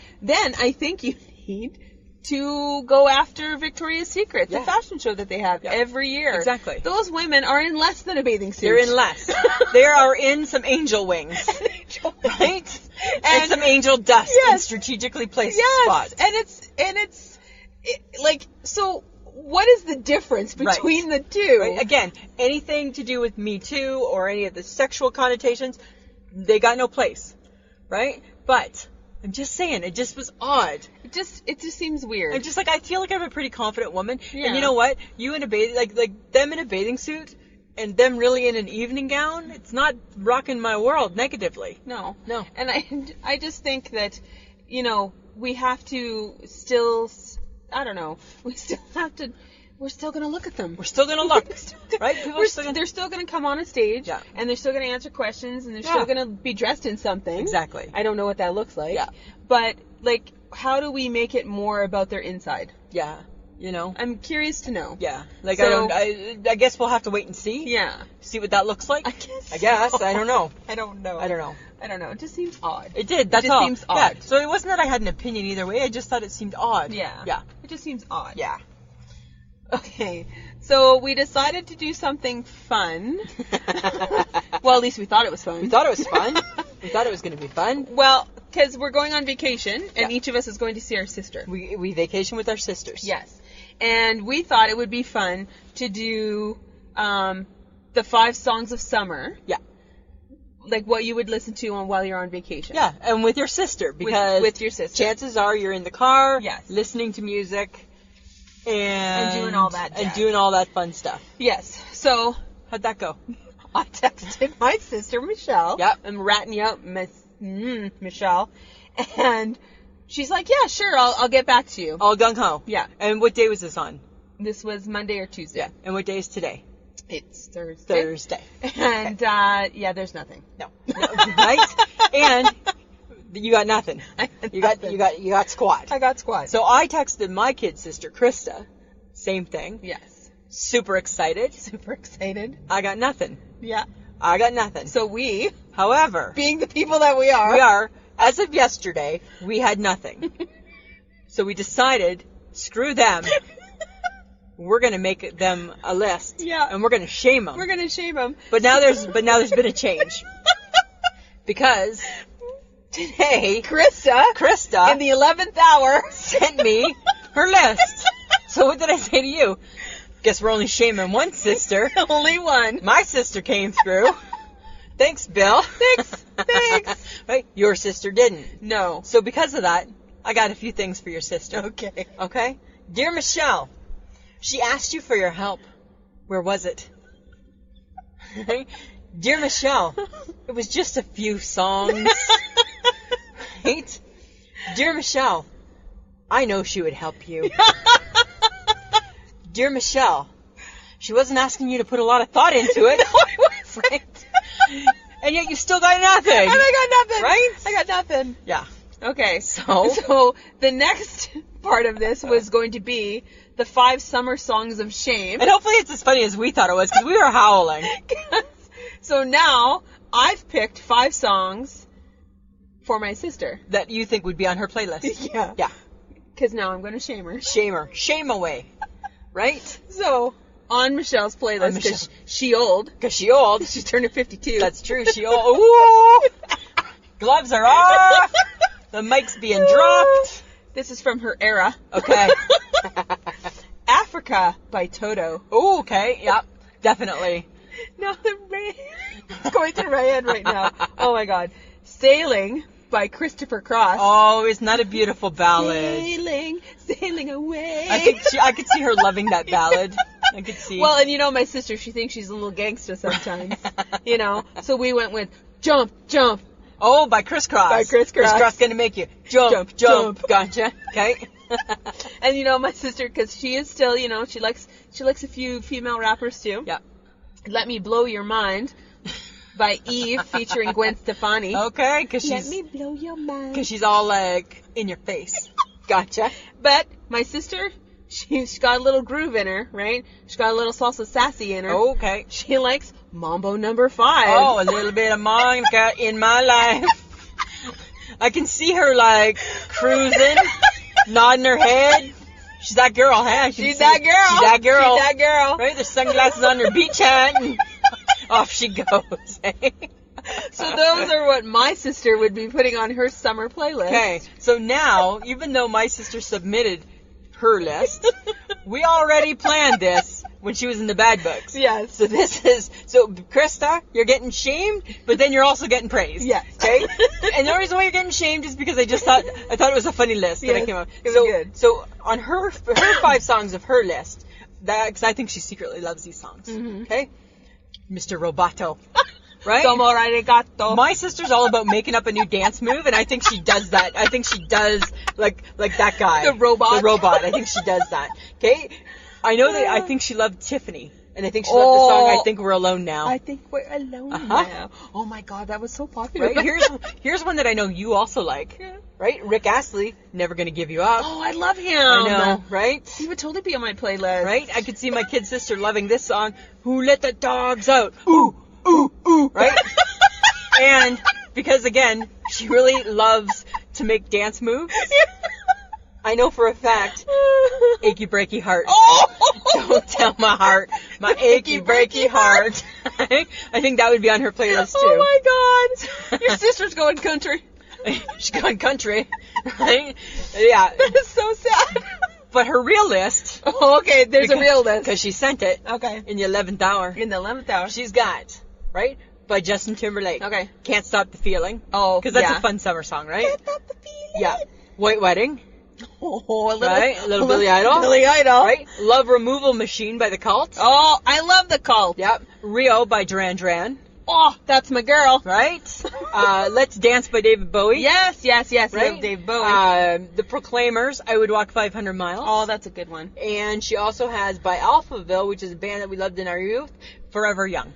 I think you need to go after Victoria's Secret, Yeah. the fashion show that they have Yeah. every year. Exactly. Those women are in less than a bathing suit. They're in less. They are in some angel wings. Right? And some angel dust in Yes. strategically placed Yes. spots. And it's like, so what is the difference between the two? Right? Again, anything to do with Me Too or any of the sexual connotations, they got no place. Right? But I'm just saying, it just was odd. It just seems weird. I'm just like, I feel like I'm a pretty confident woman. Yeah. And you know what? You in a bathing, like them in a bathing suit and them really in an evening gown, it's not rocking my world negatively. No. No. And I just think that, we have to still, I don't know, we're still going to look at them. We're still going to look. Right? People are still gonna... They're still going to come on a stage, Yeah. and they're still going to answer questions, and they're Yeah. still going to be dressed in something. Exactly. I don't know what that looks like. Yeah. But, like, how do we make it more about their inside? Yeah. You know? I'm curious to know. Yeah. Like, So- I guess we'll have to wait and see. Yeah. See what that looks like. I guess. I guess. I don't know. I don't know. I don't know. I don't know. It just seems odd. It did. That's just all. seems Yeah. odd. So it wasn't that I had an opinion either way. I just thought it seemed odd. Yeah. Yeah. It just seems odd. Yeah. Okay. So we decided to do something fun. Well, at least we thought it was fun. We thought it was fun. We thought it was going to be fun. Well, because we're going on vacation, and Yeah. each of us is going to see our sister. We vacation with our sisters. Yes. And we thought it would be fun to do the 5 songs of summer. Yeah. Like what you would listen to while you're on vacation. Yeah, and with your sister, because with your sister. chances are you're in the car, Yes. listening to music, and doing all that and jazz. doing all that fun stuff. Yes. So How'd that go? I texted my sister, Michelle. Yep. I'm ratting you out, Michelle. And she's like, yeah, sure, I'll get back to you. All gung ho. Yeah. And what day was this on? This was Monday or Tuesday. Yeah. And what day is today? It's Thursday. Thursday. And, yeah, there's nothing. No. Right? And you got nothing. I had You got nothing. you got squat. I got squat. So I texted my kid sister Krista. Same thing. Yes. Super excited. Super excited. I got nothing. Yeah. I got nothing. So we, However, being the people that we are, as of yesterday, we had nothing. So we decided, screw them. we're gonna make them a list. Yeah. And we're gonna shame them. We're gonna shame them. But now there's been a change. Because today, Krista, in the 11th hour, sent me her list. So what did I say to you? Guess we're only shaming one sister. Only one. My sister came through. Thanks, Bill. Thanks. Right? Your sister didn't. No. So because of that, I got a few things for your sister. Okay. Okay? Dear Michelle, she asked you for your help. Where was it? Dear Michelle, it was just a few songs. Right? Dear Michelle, I know she would help you. Dear Michelle, she wasn't asking you to put a lot of thought into it. No, I wasn't. Right? And yet you still got nothing. And I got nothing. Right? I got nothing. Yeah. Okay. So the next part of this was going to be the 5 summer songs of shame. And hopefully it's as funny as we thought it was, because we were howling. So now I've picked 5 songs for my sister. That you think would be on her playlist. Yeah. Yeah. Because now I'm going to shame her. Shame her. Shame away. Right? So, on Michelle's playlist, On Michelle. because she old. Because she old. She's turning 52. That's true. She old. Ooh! Gloves are off. The mic's being dropped. This is from her era. Okay. Africa by Toto. Ooh, okay. Yep. Definitely. Now the rain. It's going through my head right now. Oh my god. Sailing by Christopher Cross. Oh, isn't that a beautiful ballad? Sailing away. I could see her loving that ballad. I could see. Well, and you know my sister, she thinks she's a little gangster sometimes. You know, so we went with Jump, Jump. Oh, by Criss Cross. By Criss Cross. Criss Cross gonna make you jump, jump. Gotcha. Okay. And you know my sister, because she is still, you know, she likes a few female rappers too. Yeah. Let Me Blow Your Mind by Eve featuring Gwen Stefani. Okay, because Let me blow your mind. Because she's all like in your face. Gotcha. But my sister, she's got a little groove in her, right? She's got a little salsa sassy in her. Okay. She likes Mambo number 5. Oh, a little bit of Monica in my life. I can see her like cruising, nodding her head. She's that girl, huh? She's that girl. She's that girl. She's that girl. Right? There's sunglasses on her beach hat and off she goes. So those are what my sister would be putting on her summer playlist. Okay, so now, even though my sister submitted her list, we already planned this when she was in the bad books. Yes. So Krista, you're getting shamed, but then you're also getting praised. Yes. Okay? And the only reason why you're getting shamed is because I thought it was a funny list that I Yes, came up. it was good. So on her 5 songs of her list, because I think she secretly loves these songs. Mm-hmm. Okay? Mr. Roboto. Right? Como arigato. My sister's all about making up a new dance move, and I think she does that. I think she does like that guy. The robot. The robot. I think she does that. Okay? I know that I think she loved Tiffany, and I think she loved the song I Think We're Alone Now. I think we're alone Uh-huh. now. Oh my god, that was so popular. Right? Here's one that I know you also like. Yeah. Right? Rick Astley, Never Gonna Give You Up. Oh, I love him. I know, right? He would totally be on my playlist. Right? I could see my kid sister loving this song. Who Let the Dogs Out? Ooh, ooh, ooh. Right? And because again, she really loves to make dance moves. I know for a fact, Achy Breaky Heart. Oh! Don't tell my heart, my achy breaky heart. I think that would be on her playlist too. Oh my god. Your sister's going country. She's gone country, right? Yeah. That is so sad. But her real list. Oh, okay, there's a real list. Because she sent it. Okay. In the 11th hour. In the 11th hour. She's got, right? By Justin Timberlake. Okay. Can't Stop the Feeling. Oh, Because that's a fun summer song, right? Can't stop the feeling. Yeah. White Wedding. Oh, a little, Right? A little Billy Idol. Billy Idol. Right? Love Removal Machine by The Cult. Oh, I love the Cult. Yep. Rio by Duran Duran. Oh, that's my girl. Right? Let's Dance by David Bowie. Yes. Right? Love Dave Bowie. The Proclaimers, I Would Walk 500 Miles. Oh, that's a good one. And she also has by Alphaville, which is a band that we loved in our youth, Forever Young.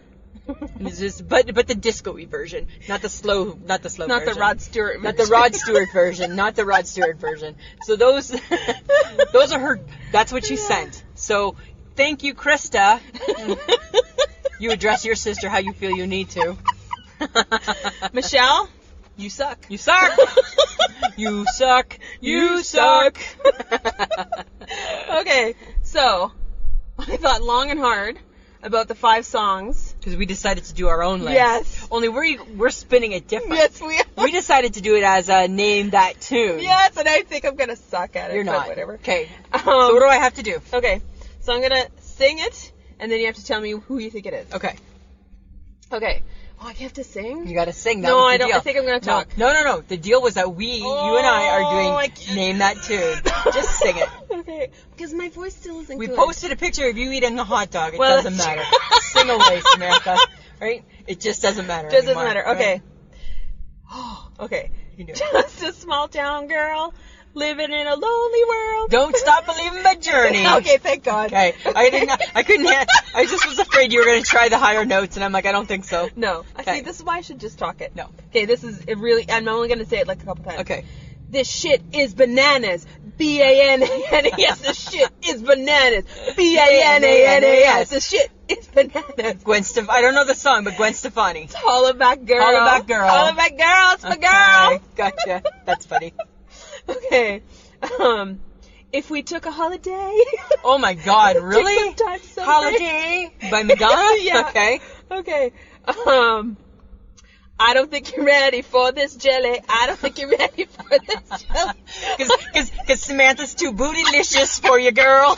It's just, but the disco-y version, not the slow Not version. the Rod Stewart version. Not the Rod Stewart version. Not the Rod Stewart version. So those are her. That's what she sent. So thank you, Krista. You address your sister how you feel you need to. Michelle, you suck. You suck. You suck. You suck. Okay, so I thought long and hard about the 5 songs. Because we decided to do our own list. Yes. Only we're spinning it different. Yes, we are. We decided to do it as a name that tune. Yes, and I think I'm going to suck at it. You're but not. Whatever. Okay. So what do I have to do? Okay. So I'm going to sing it, and then you have to tell me who you think it is. Okay. Okay. Oh, I have to sing? You got to sing. That No, was the I don't. deal. I think I'm going to talk. No. The deal was that you and I are I doing can't. Name That Tune. Just sing it. Okay. Because my voice still isn't We good. posted a picture of you eating a hot dog. It Well, doesn't matter. Sing away, Samantha. Right? It just doesn't matter. Just doesn't anymore, matter. right? Okay. Okay. You can do it. Just a small town girl living in a lonely world. Don't stop believing my journey. Okay, thank God. Okay. I just was afraid you were going to try the higher notes, and I'm like, I don't think so. No. Okay. See, this is why I should just talk it. No. Okay, this is it really, I'm only going to say it like a couple times. Okay. This shit is bananas. B-A-N-A-N-A-S. This shit is bananas. B-A-N-A-N-A-S. This shit is bananas. Gwen I don't know the song, but Gwen Stefani. Holla back girl. Holla back girl. Holla back girl. It's my girl. Okay, gotcha. That's funny. Okay. If we took a holiday. Oh my God, really? Take some time to celebrate. Holiday by Madonna? Yeah. Okay. Okay. I don't think you're ready for this jelly. I don't think you're ready for this jelly. Because Samantha's too bootylicious for you, girl.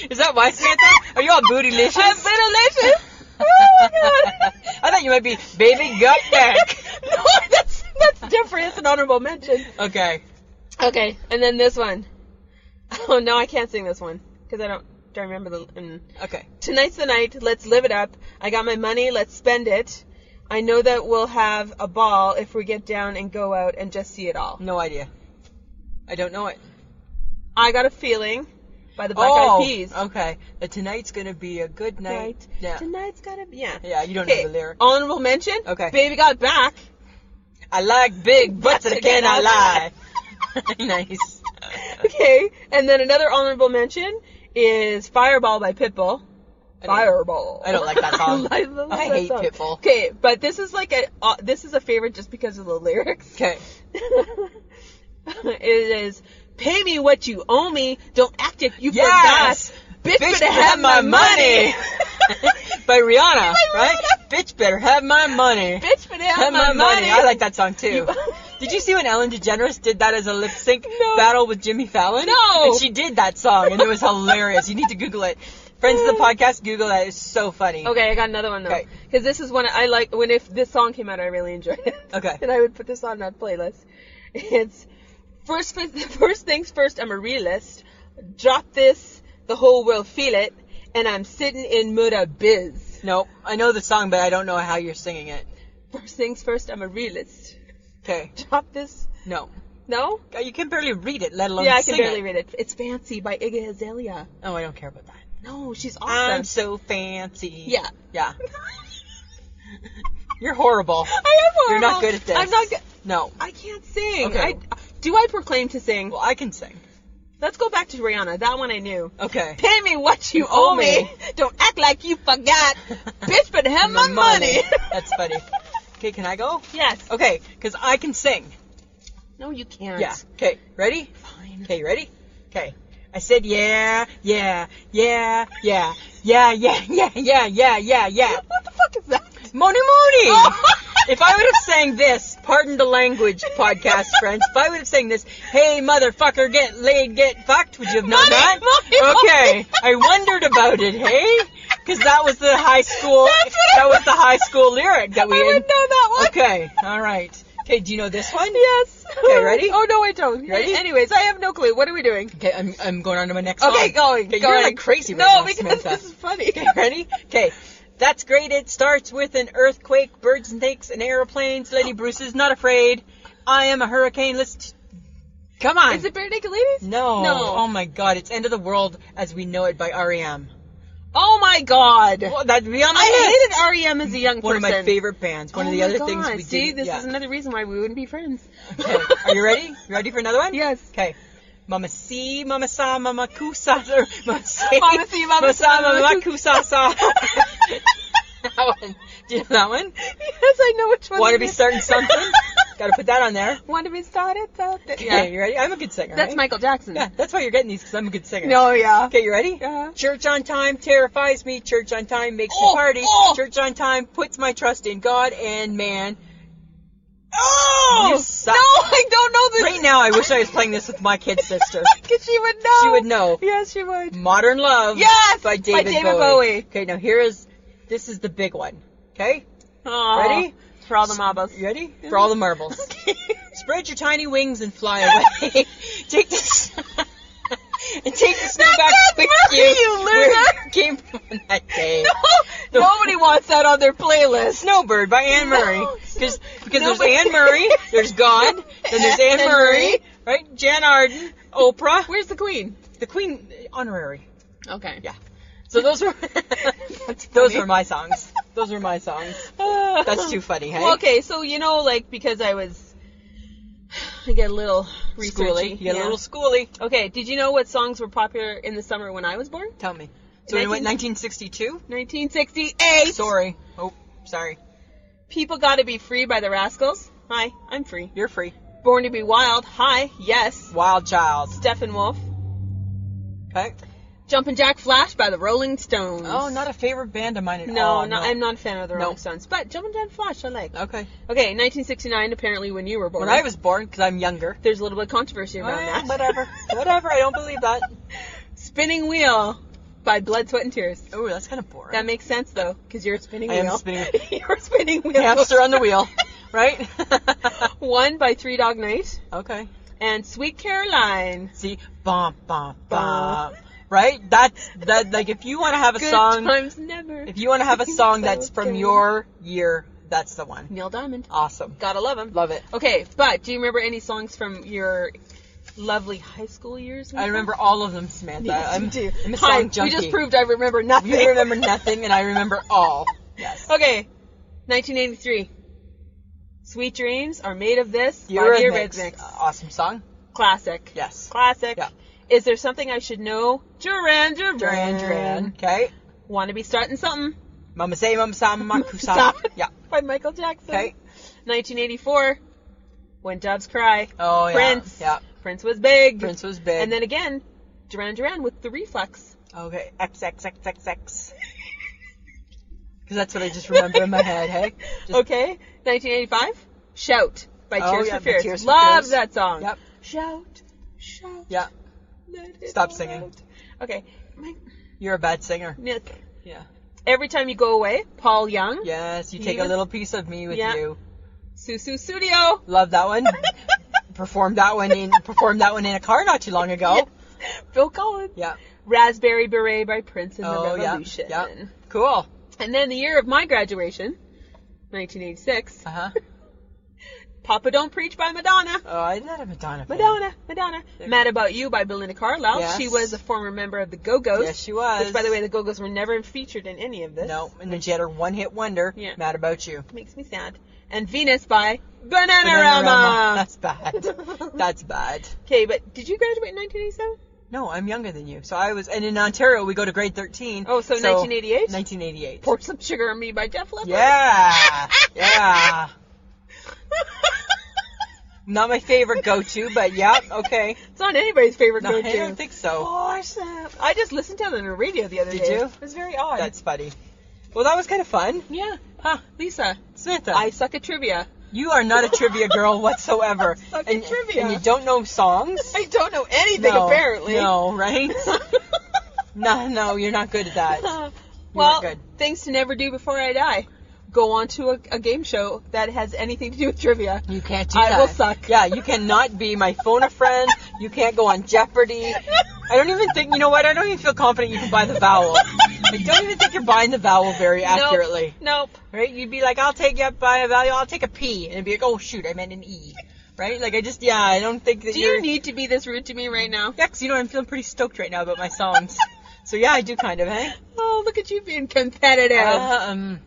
Is that why, Samantha? Are you all bootylicious? I'm bootylicious. Oh my God. I thought you might be baby gut back. No, that's different. It's an honorable mention. Okay. Okay, and then this one. Oh no, I can't sing this one because I don't remember the. Okay. Tonight's the night. Let's live it up. I got my money. Let's spend it. I know that we'll have a ball if we get down and go out and just see it all. No idea. I don't know it. I Got a Feeling by the Black Eyed Peas. Okay. That tonight's gonna be a good night. Right. Yeah. Tonight's gotta be. Yeah. Yeah, you don't know the lyric. Honorable mention. Okay. Baby Got Back. I like big butts and I cannot lie. Nice. Okay, and then another honorable mention is Fireball by Pitbull. Fireball. I don't like that song. I love I that hate song. Pitbull. Okay, but this is like this is a favorite just because of the lyrics. Okay. It is, pay me what you owe me. Don't act it, you Yes! forgot. Bitch better have my money. By Rihanna, right? Bitch better have my money. Bitch better have my money. I like that song too. Did you see when Ellen DeGeneres did that as a lip sync battle with Jimmy Fallon? No. And she did that song, and it was hilarious. You need to Google it. Friends of the podcast, Google that. It's so funny. Okay, I got another one though. Okay. Because this is one I like. If this song came out, I really enjoyed it. Okay. And I would put this on that playlist. It's first things first. I'm a realist. Drop this, the whole world feel it, and I'm sitting in Muda Biz. Nope. I know the song, but I don't know how you're singing it. First things first. I'm a realist. Okay. Drop this. No. No? You can barely read it, let alone Yeah, I sing can barely it. read it. It's Fancy by Iggy Azalea. Oh, I don't care about that. No, she's awesome. I'm so fancy. Yeah. Yeah. You're horrible. I am horrible. You're not good at this. I'm not good. No. I can't sing. Okay. Do I proclaim to sing? Well, I can sing. Let's go back to Rihanna. That one I knew. Okay. Pay me what you owe me. Don't act like you forgot. Bitch, but have my money. That's funny. Okay, can I go? Yes. Okay, because I can sing. No, you can't. Yeah. Okay, ready? Fine. Okay, ready? Okay. I said yeah, yeah, yeah, yeah, yeah, yeah, yeah, yeah, yeah, yeah, yeah. What the fuck is that? Moni Moni! If I would have sang this, pardon the language, podcast friends, if I would have sang this, hey motherfucker, get laid, get fucked, would you have known Money, that? money, Okay, I wondered about it, hey? Because that was the high school lyric that we I would know that one. Okay, all right. Okay, do you know this one? Yes. Okay, ready? Oh, no, I don't. You ready? Anyways, I have no clue. What are we doing? Okay, I'm going on to my next song. Okay, going. Okay, going. you're like crazy right no, now, because Samantha. this is funny. Okay, ready? Okay. That's great. It starts with an earthquake, birds and snakes, and airplanes. Lady Bruce is not afraid. I am a hurricane. Come on. Is it Bare Naked Ladies? No. No. Oh my God. It's End of the World as We Know It by R.E.M. Oh my God. Well, that'd be on my I list. hated R.E.M. as a young person. One of my favorite bands. One of the other things we did. See, this yeah. is another reason why we wouldn't be friends. Okay. Are you ready? You ready for another one? Yes. Okay. Mama si, mama sa, mama kusa, mama si, Mama si, mama sa, mama kusa sa. That one. Do you know that one? Yes, I know which one. Want to it be is. starting something? Gotta put that on there. Want to be started? Okay, you ready? I'm a good singer. That's right? Michael Jackson. Yeah, that's why you're getting these, because I'm a good singer. No, yeah. Okay, you ready? Yeah. Church on time terrifies me. Church on time makes me Oh, party. oh. Church on time puts my trust in God and man. Oh! You suck. No, I don't know this. Right now, I wish I was playing this with my kid sister. Because she would know. She would know. Yes, she would. Modern Love. Yes! By David, Bowie. Okay, now this is the big one. Okay? Oh, Ready? For all the marbles. You ready? For all the marbles. Okay. Spread your tiny wings and fly away. Take the snowback with you where loser. you came from that day. No, nobody wants that on their playlist. Snowbird by Anne Murray. No, Because there's nobody- Anne Murray, there's God, then there's Anne Anne Murray, Murray. right? Jan Arden, Oprah, Where's the queen? the Queen, honorary. Okay. Yeah. So those were That's those funny. were my songs. Those were my songs. That's too funny, hey? Well, okay, so because I get a little Schooly. researchy. You get yeah. a little schooly. Okay, did you know what songs were popular in the summer when I was born? Tell me. So we went 1962? 1968. Sorry. Oh, sorry. People Gotta Be Free by the Rascals. Hi, I'm free. You're free. Born to Be Wild. Hi, yes. Wild Child. Steppenwolf. Okay. Jumpin' Jack Flash by the Rolling Stones. Oh, not a favorite band of mine at No, all. I'm not a fan of the No. Rolling Stones. But Jumpin' Jack Flash, I like. Okay. Okay, 1969, apparently when you were born. When I was born, because I'm younger. There's a little bit of controversy around that. Whatever. Whatever. I don't believe that. Spinning Wheel by Blood, Sweat, and Tears. Oh, that's kind of boring. That makes sense, though, because you're a spinning I wheel. am spinning. You're a spinning wheel. Hamster on the wheel, right? One by Three Dog Night. Okay. And Sweet Caroline. See, bum bum bum. Right? That's like if you want to have a Good song, times never. if you want to have a song that's from Okay. your year, that's the one. Neil Diamond. Awesome. Gotta love him. Love it. Okay, but do you remember any songs from your lovely high school years? I remember all of them, Samantha. Yes, I'm, you do. I'm a Hi, song junkie. we just proved I remember nothing. You remember nothing, and I remember all. Yes. Okay, 1983. Sweet Dreams Are Made of This by the Eurythmics. Eurythmics. Awesome song. Classic. Yes. Classic. Yeah. Is There Something I Should Know? Duran Duran. Duran Duran. Okay. Want to Be Starting Something? Mama say, Mama sa, Mama kusa. Stop. Yeah. By Michael Jackson. Okay. 1984. When Doves Cry. Oh, yeah. Prince. Yeah. Prince was big. Prince was big. And then again, Duran Duran with The Reflex. Okay. XXXXX. Because that's what I just remember in my head, hey? Just, Okay. 1985. Shout by Oh, Tears yeah, for by Fears. Tears for Love Fears. that song. Yep. Shout. Shout. Yeah. Let it Stop all singing. out. Okay. You're a bad singer. Yes. Yeah. Every Time You Go Away, Paul Young. Yes, you He take a was- little piece of me with Yeah. you. Susu Studio. Love that one. Performed that one in a car not too long ago. Yes. Phil Collins. Yeah. Raspberry Beret by Prince and the Oh, yeah. Revolution. Yeah. Cool. And then the year of my graduation, 1986, Uh-huh. Papa Don't Preach by Madonna. Oh, I'm not a Madonna fan. Madonna. Mad About You by Belinda Carlisle. Yes. She was a former member of the Go-Go's. Yes, she was. Which, by the way, the Go-Go's were never featured in any of this. No, and then she had her one-hit wonder, Yeah. Mad About You. Makes me sad. And Venus by Bananarama. That's bad. That's bad. Okay, but did you graduate in 1987? No, I'm younger than you. So I was, and in Ontario, we go to grade 13. Oh, so 1988? 1988. Pour Some Sugar on Me by Def Leppard. Yeah. Yeah. Not my favorite go-to, but yeah, okay. It's not anybody's favorite No, go-to. I don't think so. I just listened to it on the radio the other Did day. you? It was very odd. That's funny. Well, that was kind of fun. Yeah. Huh, Lisa, Samantha, I suck at trivia. you are not a trivia girl whatsoever. Suck at and, trivia. and you don't know songs? I don't know anything, No, apparently. No, right? No, you're not good at that. Well, good. things to never do before I die. Go on to a game show that has anything to do with trivia. You can't do I that. will suck. Yeah, you cannot be my phone a friend. You can't go on Jeopardy. I don't even think, you know what? I don't even feel confident you can buy the vowel. I don't even think you're buying the vowel very accurately. Nope. Right? You'd be like, I'll take you by a value, I'll take a P. And it'd be like, oh shoot, I meant an E. Right? Like, I don't think that Do you're... you need to be this rude to me right now? Yeah, 'cause you know, I'm feeling pretty stoked right now about my songs. So yeah, I do kind of, eh? Oh, look at you being competitive.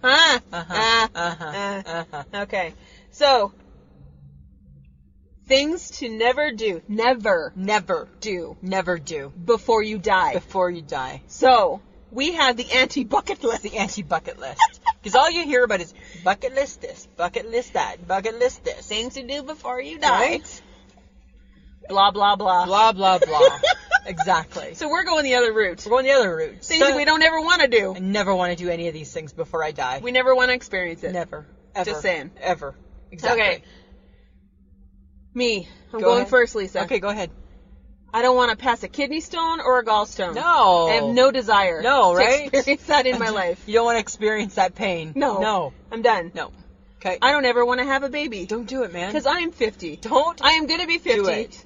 Huh? Okay. So, things to never do. Never Never do do before you die. before you die. So, we have the anti-bucket list. The anti-bucket list. Because all you hear about is bucket list this, bucket list that, bucket list this. Things to do before you die. Right? Blah, blah, blah. Blah, blah, blah. Exactly. So we're going the other route. We're going the other route. Things that we don't ever want to do. I never want to do any of these things before I die. We never want to experience it. Never. Ever. Just saying. Ever. Exactly. Okay. Me. I'm Go going ahead. first, Lisa. Okay, go ahead. I don't want to pass a kidney stone or a gallstone. No. I have no desire No, to right? experience that in my life. You don't want to experience that pain. No. No. I'm done. No. Okay. I don't ever want to have a baby. Don't do it, man. Because I am 50. Don't I am going to be 50. do it.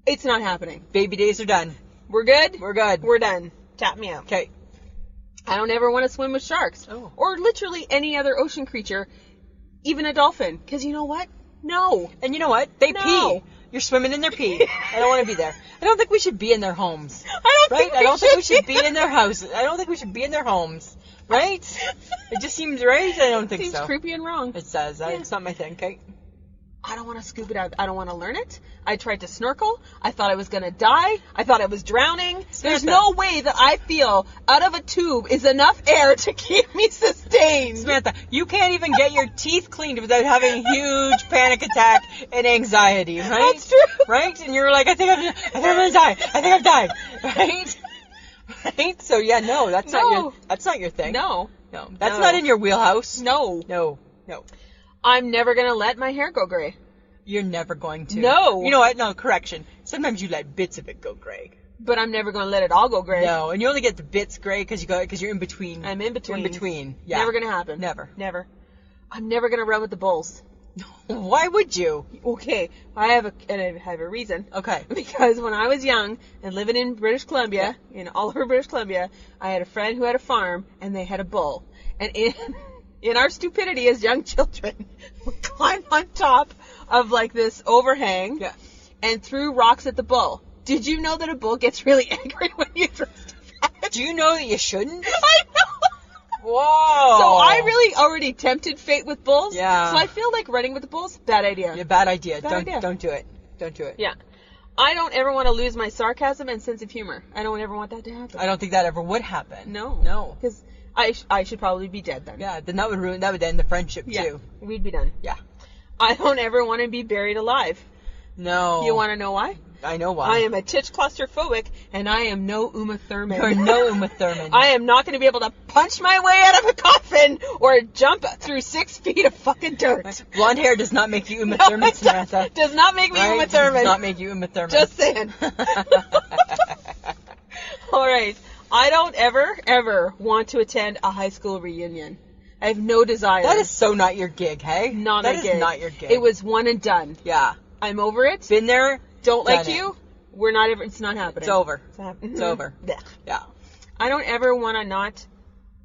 It's not happening. Baby days are done. We're good? We're good. We're done. Tap me out. Okay. I don't ever want to swim with sharks. Oh. Or literally any other ocean creature. Even a dolphin. Because you know what? No. And you know what? They No. pee. You're swimming in their pee. I don't want to be there. I don't think we should be in their homes. I don't Right? think I don't think we should be. be in their houses. I don't think we should be in their homes. Right? It just seems right. I don't think Seems so. creepy and wrong. It says. Yeah. It's not my thing. Okay. I don't want to scuba dive. I don't want to learn it. I tried to snorkel. I thought I was going to die. I thought I was drowning. There's Samantha. no way that I feel out of a tube is enough air to keep me sustained. Samantha, you can't even get your teeth cleaned without having a huge panic attack and anxiety, right? That's true. Right? And you're like, I think I'm gonna die. I think I've died. Right? Right? So yeah, no, that's not your thing. No. No. That's No. not in your wheelhouse. No. No. No. I'm never going to let my hair go gray. You're never going to. No. You know what? No, correction. Sometimes you let bits of it go gray. But I'm never going to let it all go gray. No, and you only get the bits gray because you're in between. I'm in between. You're in between. Yeah. Never going to happen. Never. Never. I'm never going to run with the bulls. Why would you? Okay. I have a reason. Okay. Because when I was young and living in British Columbia, in all over British Columbia, I had a friend who had a farm and they had a bull. And in our stupidity as young children, we climbed on top of like this overhang Yeah. and threw rocks at the bull. Did you know that a bull gets really angry when you throw stuff at it? Do you know that you shouldn't? I know. Whoa. So I really already tempted fate with bulls. Yeah. So I feel like running with the bulls, bad idea. Yeah, bad idea. Bad idea. Don't do it. Don't do it. Yeah. I don't ever want to lose my sarcasm and sense of humor. I don't ever want that to happen. I don't think that ever would happen. No. No. Because I should probably be dead then. Yeah, then that would end the friendship Yeah. too. We'd be done. Yeah. I don't ever want to be buried alive. No. You want to know why? I know why. I am a titch claustrophobic, and I am no Uma Thurman. You're no Uma Thurman. I am not going to be able to punch my way out of a coffin or jump through 6 feet of fucking dirt. Blonde hair does not make you Uma No, Thurman, it Samantha. does not make me Right? Uma Thurman. Does not make you Uma Thurman. Just saying. All right. I don't ever want to attend a high school reunion. I have no desire. That is so not your gig, hey? not That my is gig. not your gig. It was one and done. Yeah. I'm over it. Been there. Don't like done it. you. We're not ever. It's not happening. It's over. It's It's over. Blech. Yeah. I don't ever want to not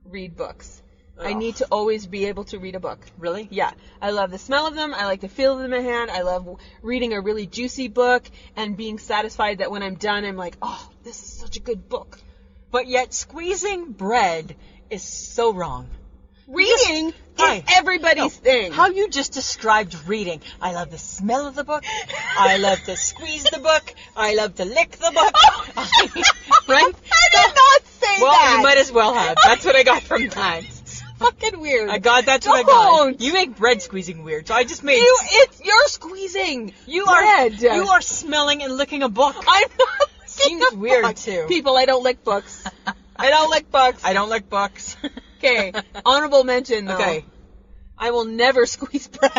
read books. I Ugh. need to always be able to read a book. Really? Yeah. I love the smell of them. I like the feel of them in my hand. I love reading a really juicy book and being satisfied that when I'm done, I'm like, oh, this is such a good book. But yet squeezing bread is so wrong. Reading Hi. is everybody's thing. How you just described reading. I love the smell of the book. I love to squeeze the book. I love to lick the book. Right? I did not say Well, that. you might as well have. That's what I got from that. Fucking weird. That's what I got. Don't. You make bread squeezing weird, so I just made. You're squeezing. You bread. are smelling and licking a book. I'm not. Seems licking a weird, book. too. People, I don't lick books. I don't lick books. I don't like books. Okay. Honorable mention though. Okay. I will never squeeze bread.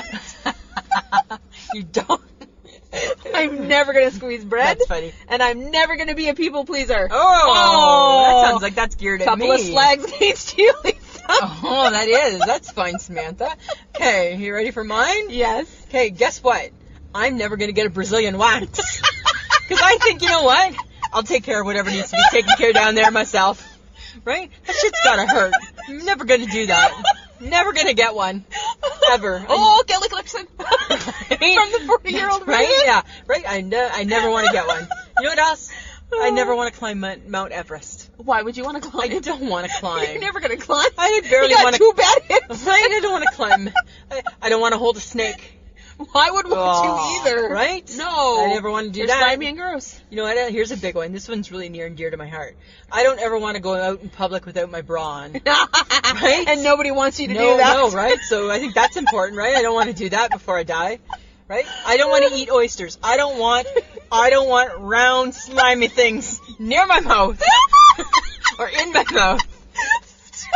You don't. I'm never gonna squeeze bread. That's funny. And I'm never gonna be a people pleaser. Oh, that sounds like that's geared at Couple me. of slags against you, Lisa. Oh, that is. That's fine, Samantha. Okay, you ready for mine? Yes. Okay, guess what? I'm never going to get a Brazilian wax. Because I think, you know what? I'll take care of whatever needs to be taken care of down there myself. Right? That shit's got to hurt. I'm never going to do that. Never going to get one. Ever. Oh, Kelly Clarkson. From the 40-year-old Right? version. Yeah. Right? I never want to get one. You know what else? I never want to climb Mount Everest. Why would you want to climb? I don't want to climb. You're never gonna climb. I barely you got want to. two bad hips. I don't want to climb. I don't want to hold a snake. I would want to either. Right? No. I never want to do They're that. slimy and gross. You know what? Here's a big one. This one's really near and dear to my heart. I don't ever want to go out in public without my bra on. Right? And nobody wants you to do No, that. no, right? So I think that's important, right? I don't want to do that before I die. Right? I don't want to eat oysters. I don't want round, slimy things near my mouth. Or in my mouth.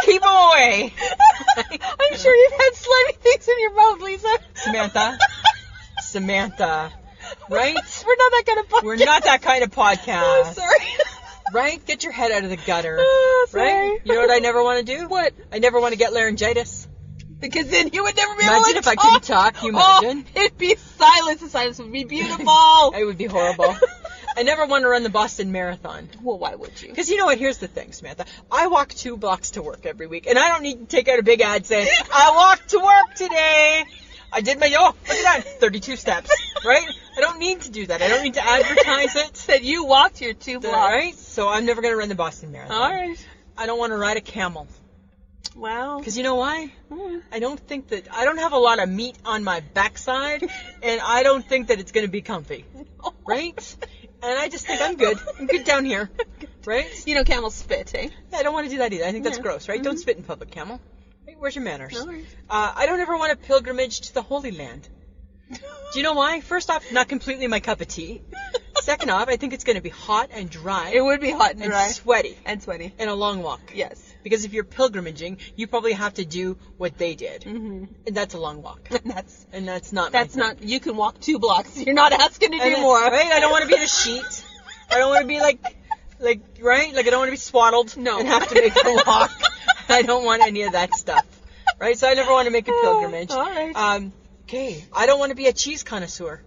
Keep them away. I'm sure you've had slimy things in your mouth, Lisa. Samantha. Right? We're not that kind of podcast. We're not that kind of podcast. I'm sorry. Right? Get your head out of the gutter. Oh, sorry. Right? You know what I never want to do? What? I never want to get laryngitis. Because then you would never be Imagine able to if I couldn't talk. You imagine? Oh, it'd be silence. The silence would be beautiful. It would be horrible. I never want to run the Boston Marathon. Well, why would you? Because you know what? Here's the thing, Samantha. I walk 2 blocks to work every week, and I don't need to take out a big ad saying, I walked to work today. I did my, look at that, 32 steps, right? I don't need to do that. I don't need to advertise it. Said you walked your 2 blocks. Right? So I'm never going to run the Boston Marathon. All right. I don't want to ride a camel. Wow. Because you know why? I don't have a lot of meat on my backside, and I don't think that it's going to be comfy. Right? And I just think I'm good. I'm good down here. Right? You know camels spit, eh? Yeah, I don't want to do that either. I think that's Yeah. gross, right? Mm-hmm. Don't spit in public, camel. Right? Where's your manners? All right. I don't ever want a pilgrimage to the Holy Land. Do you know why? First off, not completely my cup of tea. Second off, I think it's going to be hot and dry. It would be hot and dry. Sweaty. And sweaty. And a long walk. Yes. Because if you're pilgrimaging, you probably have to do what they did. Mm-hmm. And that's a long walk. And that's not That's my not, you can walk 2 blocks. You're not asking to do thing. more. Right? I don't want to be in a sheet. I don't want to be like, right? Like I don't want to be swaddled No. and have to make a walk. I don't want any of that stuff. Right? So I never want to make a pilgrimage. All right. Okay. I don't want to be a cheese connoisseur.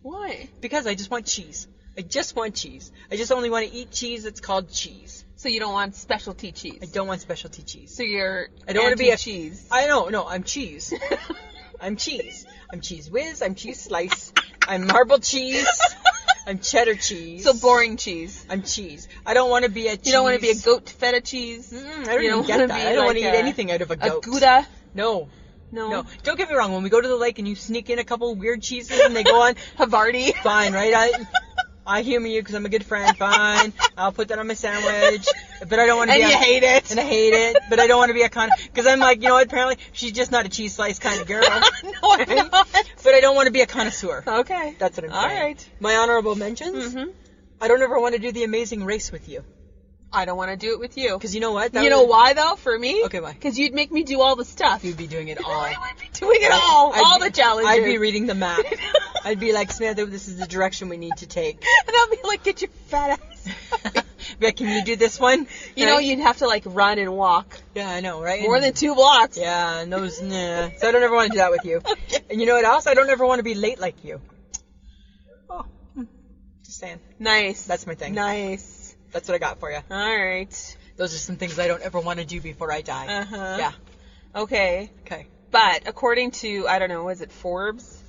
Why? Because I just want cheese. I just want cheese. I just only want to eat cheese that's called cheese. So you don't want specialty cheese? I don't want specialty cheese. So you're I don't want to be a cheese. I know, no, I'm cheese. I'm cheese. I'm cheese whiz. I'm cheese slice. I'm marble cheese. I'm cheddar cheese. So boring cheese. I'm cheese. I don't want to be a cheese. You don't want to be a goat feta cheese. I don't You even don't get wanna that. be I don't want like to eat anything out of a goat. A Gouda. No. No. Don't get me wrong. When we go to the lake and you sneak in a couple weird cheeses and they go on, Havarti. fine, right? I humor you because I'm a good friend. Fine. I'll put that on my sandwich. But I don't want to be And you hate it. And I hate it. But I don't want to be a because I'm like, you know what? Apparently she's just not a cheese slice kind of girl. No, I'm Right? not. But I don't want to be a connoisseur. Okay. That's what I'm saying. All right. My honorable mentions. Mm-hmm. I don't ever want to do the Amazing Race with you. I don't want to do it with you. Because you know what? You know why, though, for me? Okay, why? Because you'd make me do all the stuff. You'd be doing it all. I would be doing it all the challenges. I'd be reading the map. I'd be like, Samantha, this is the direction we need to take. And I'll be like, get your fat ass. Be like, can you do this one? You know, Right? you'd have to, like, run and walk. Yeah, I know, right? More than 2 blocks. Yeah, and those, nah. So I don't ever want to do that with you. And you know what else? I don't ever want to be late like you. Oh, just saying. Nice. That's my thing. Nice. That's what I got for you. All right. Those are some things I don't ever want to do before I die. Uh-huh. Yeah. Okay. Okay. But according to, I don't know, is it Forbes?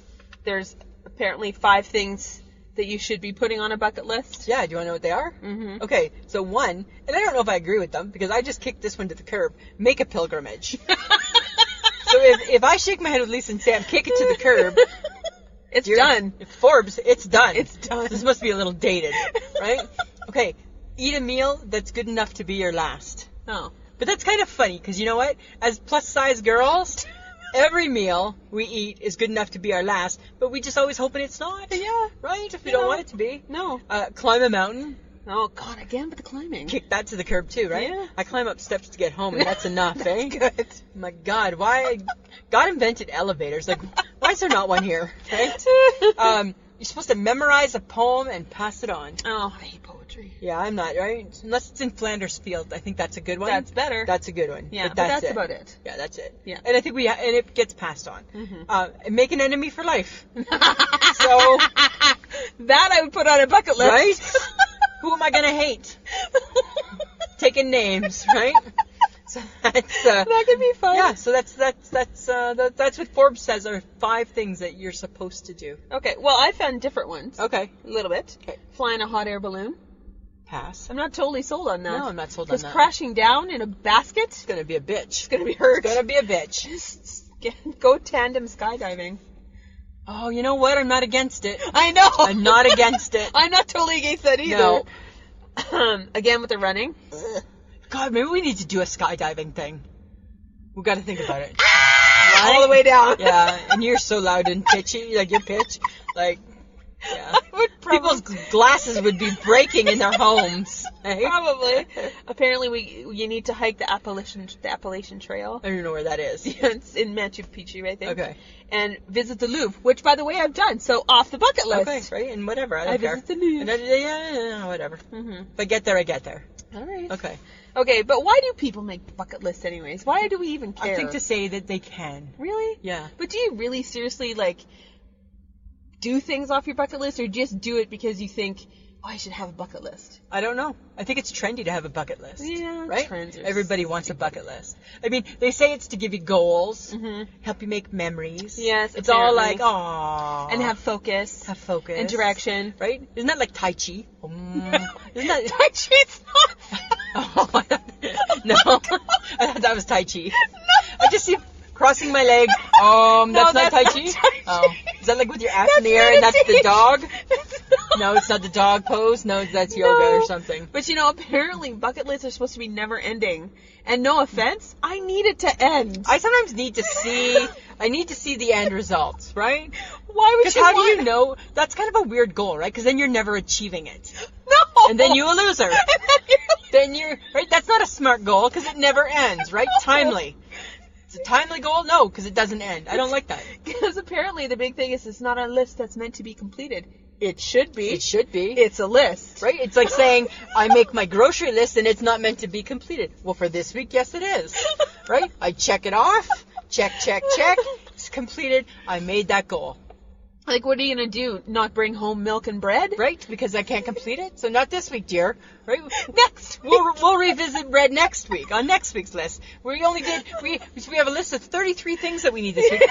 There's apparently 5 things that you should be putting on a bucket list. Yeah, do you want to know what they are? Mm-hmm. Okay, so 1, and I don't know if I agree with them, because I just kicked this one to the curb, make a pilgrimage. So if I shake my head with Lisa and Sam, kick it to the curb, It's done. Forbes, it's done. It's done. This must be a little dated, right? Okay, eat a meal that's good enough to be your last. Oh. But that's kind of funny, because you know what? As plus-size girls, every meal we eat is good enough to be our last, but we just always hoping it's not. Yeah. Right? If we You don't know. want it to be. No. Climb a mountain. Oh, God, again with the climbing. Kick that to the curb too, right? Yeah. I climb up steps to get home, and that's enough, eh? Good. My God, why? God invented elevators. Like, why is there not one here, right? You're supposed to memorize a poem and pass it on. Oh, I hate poetry. Yeah, I'm not, right? Unless it's in Flanders Field. I think that's a good one. That's better. That's a good one. Yeah, but but that's it. about it. Yeah, that's it. Yeah. And I think and it gets passed on. Mm-hmm. Make an enemy for life. So that I would put on a bucket list. Right? Who am I going to hate? Taking names, right? So that's That could be fun. yeah. So that's what Forbes says are 5 things that you're supposed to do. Okay. Well, I found different ones. Okay. A little bit. Okay. Flying a hot air balloon. Pass. I'm not totally sold on that. No, I'm not sold on Because that. crashing down in a basket, It's gonna be a bitch. it's gonna be hurt. It's gonna be a bitch. Just go tandem skydiving. Oh, you know what? I'm not against it. I know. I'm not against it. I'm not totally against that either. No. Again with the running. God, maybe we need to do a skydiving thing. We got to think about it. Right? All the way down. Yeah, and you're so loud and pitchy, like your pitch, like, yeah. I would People's glasses would be breaking in their homes. Eh? Probably. Apparently, you need to hike the Appalachian Trail. I don't know where that is. It's in Machu Picchu, I think. Okay. And visit the Louvre, which, by the way, I've done. So off the bucket list. Okay, right, and whatever. I don't care. visit the Louvre. And yeah, whatever. Mm-hmm. If I get there, I get there. All right. Okay. Okay, but why do people make bucket lists anyways? Why do we even care? I think to say that they can. Really? Yeah. But do you really seriously, like, do things off your bucket list, or just do it because you think, oh, I should have a bucket list? I don't know. I think it's trendy to have a bucket list. Yeah, right? trends are Everybody wants a bucket list. I mean, they say it's to give you goals, Mm-hmm. help you make mememories. Yes, It's all apparently. like, aww. And have focus. Have focus. And direction. Right? Isn't that like Tai Chi? Isn't that... Tai Chi, it's not. Oh, no. I thought that was Tai Chi. I just see crossing my leg. That's No, not that's Tai not Chi? Tai Chi. Oh. Is that like with your ass in the air and that's the meditation. dog? That's not. No, it's not the dog pose. No, that's yoga No. or something. But apparently bucket lists are supposed to be never ending. And no offense, I need it to end. I sometimes need to see the end results, right? Why would Because you how do want you know? That's kind of a weird goal, right? Because then you're never achieving it. No. And then you're a loser. And then you're Then you're, right? That's not a smart goal because it never ends, right? Timely. It's a timely goal? No, because it doesn't end. I don't like that. Because apparently the big thing is it's not a list that's meant to be completed. It should be. It should be. It's a list. Right? It's like saying, I make my grocery list and it's not meant to be completed. Well, for this week, yes it is. Right? I check it off. Check, check, check. It's completed. I made that goal. Like, what are you going to do? Not bring home milk and bread? Right? Because I can't complete it? So not this week, dear. Right? Next week. We'll revisit bread next week, on next week's list. We have a list of 33 things that we need this week.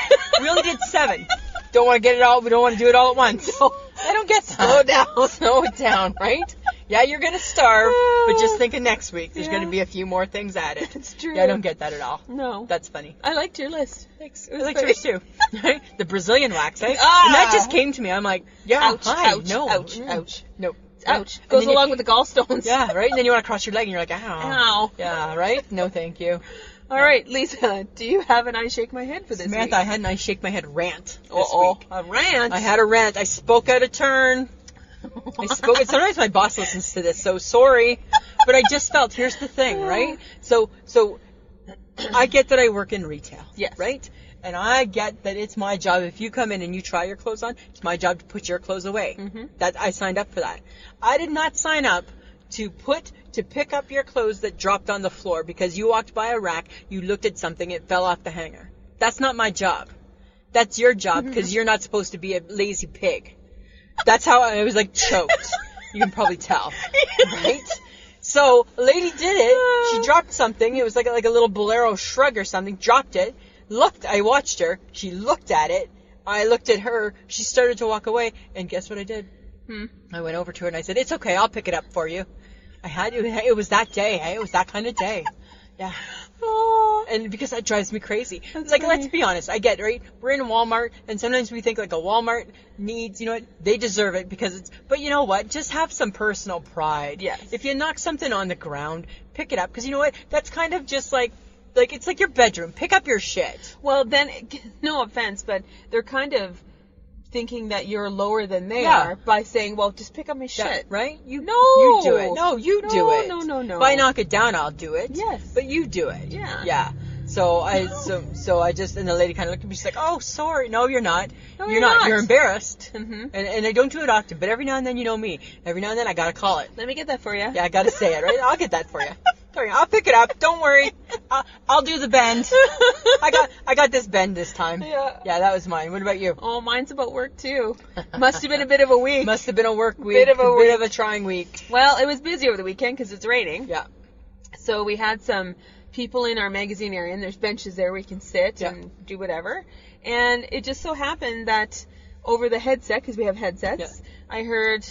We only did 7. Don't want to get it all, we don't want to do it all at once. No. I don't get that. Slow down. Slow it down, right? Yeah, you're going to starve, but just think of next week. There's Yeah. going to be a few more things added. It's true. Yeah, I don't get that at all. No. That's funny. I liked your list. Thanks. It I was like funny. yours too. Right? The Brazilian wax, eh? Ah. And that just came to me. I'm like, yeah, Ouch, hi, ouch, no. ouch, Mm. ouch. No. Ouch. And Goes then you- along with the gallstones. Yeah, right? And then you want to cross your leg and you're like, ow. Ow. Yeah, right? No, thank you. All right, Lisa, do you have an I shake my head for this Samantha, week? I had an I shake my head rant this Uh-oh. week. A rant. I had a rant. I spoke out of turn. I spoke. Sometimes my boss listens to this, so sorry. But I just felt, here's the thing, right? So I get that I work in retail. Yes. Right? And I get that it's my job, if you come in and you try your clothes on, it's my job to put your clothes away. Mm-hmm. That I signed up for that. I did not sign up to pick up your clothes that dropped on the floor because you walked by a rack, you looked at something, it fell off the hanger. That's not my job. That's your job because you're not supposed to be a lazy pig. That's how I was like choked. You can probably tell, right? So a lady did it. She dropped something. It was like a little bolero shrug or something. Dropped it. I watched her. She looked at it. I looked at her. She started to walk away. And guess what I did? I went over to her and I said, "It's okay. I'll pick it up for you." I had to. It was that day. Hey, it was that kind of day. Yeah. And because that drives me crazy. That's Like, funny. let's be honest. I get it, right? We're in Walmart, and sometimes we think like a Walmart needs, you know what? They deserve it because it's. But you know what? Just have some personal pride. Yes. If you knock something on the ground, pick it up because you know what? That's kind of just like it's like your bedroom. Pick up your shit. Well, then, no offense, but they're kind of thinking that you're lower than they Yeah. are by saying, well, just pick up my shit. Yeah, right? No. You do it. No, you No, do it. no. If I knock it down, I'll do it. Yes. But you do it. Yeah. Yeah. So I just, and the lady kind of looked at me. She's like, "Oh, sorry. No, you're not. No, you're you're not. You're embarrassed." Mhm. And I don't do it often, but every now and then, you know me. Every now and then, I gotta call it. Let me get that for you. Yeah, I gotta say it, right? I'll get that for you. Sorry, I'll pick it up. Don't worry. I'll do the bend. I got this bend this time. Yeah. Yeah, that was mine. What about you? Oh, mine's about work, too. Must have been a bit of a week. Must have been a work week. Bit of a week. Bit of a trying week. Well, it was busy over the weekend because it's raining. Yeah. So we had some people in our magazine area, and there's benches there where you can sit Yeah. and do whatever. And it just so happened that over the headset, because we have headsets, Yeah. I heard,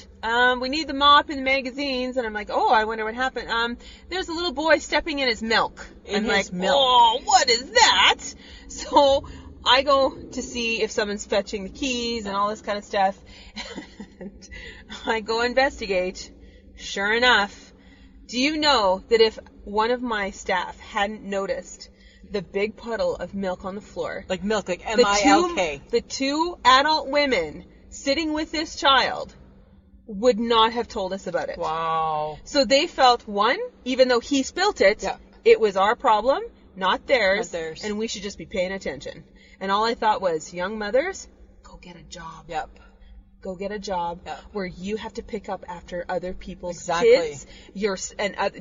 we need the mop in the magazines. And I'm like, oh, I wonder what happened. There's a little boy stepping in his milk. In I'm his like, milk. oh, what is that? So I go to see if someone's fetching the keys and all this kind of stuff. And I go investigate. Sure enough, do you know that if one of my staff hadn't noticed the big puddle of milk on the floor, Like milk, like M-I-L-K. the two adult women sitting with this child would not have told us about it. Wow. So they felt, one, even though he spilt it, Yeah. it was our problem, not theirs, Not theirs. and we should just be paying attention. And all I thought was, young mothers, go get a job. Yep. Go get a job Yeah. where you have to pick up after other people's Exactly. kids,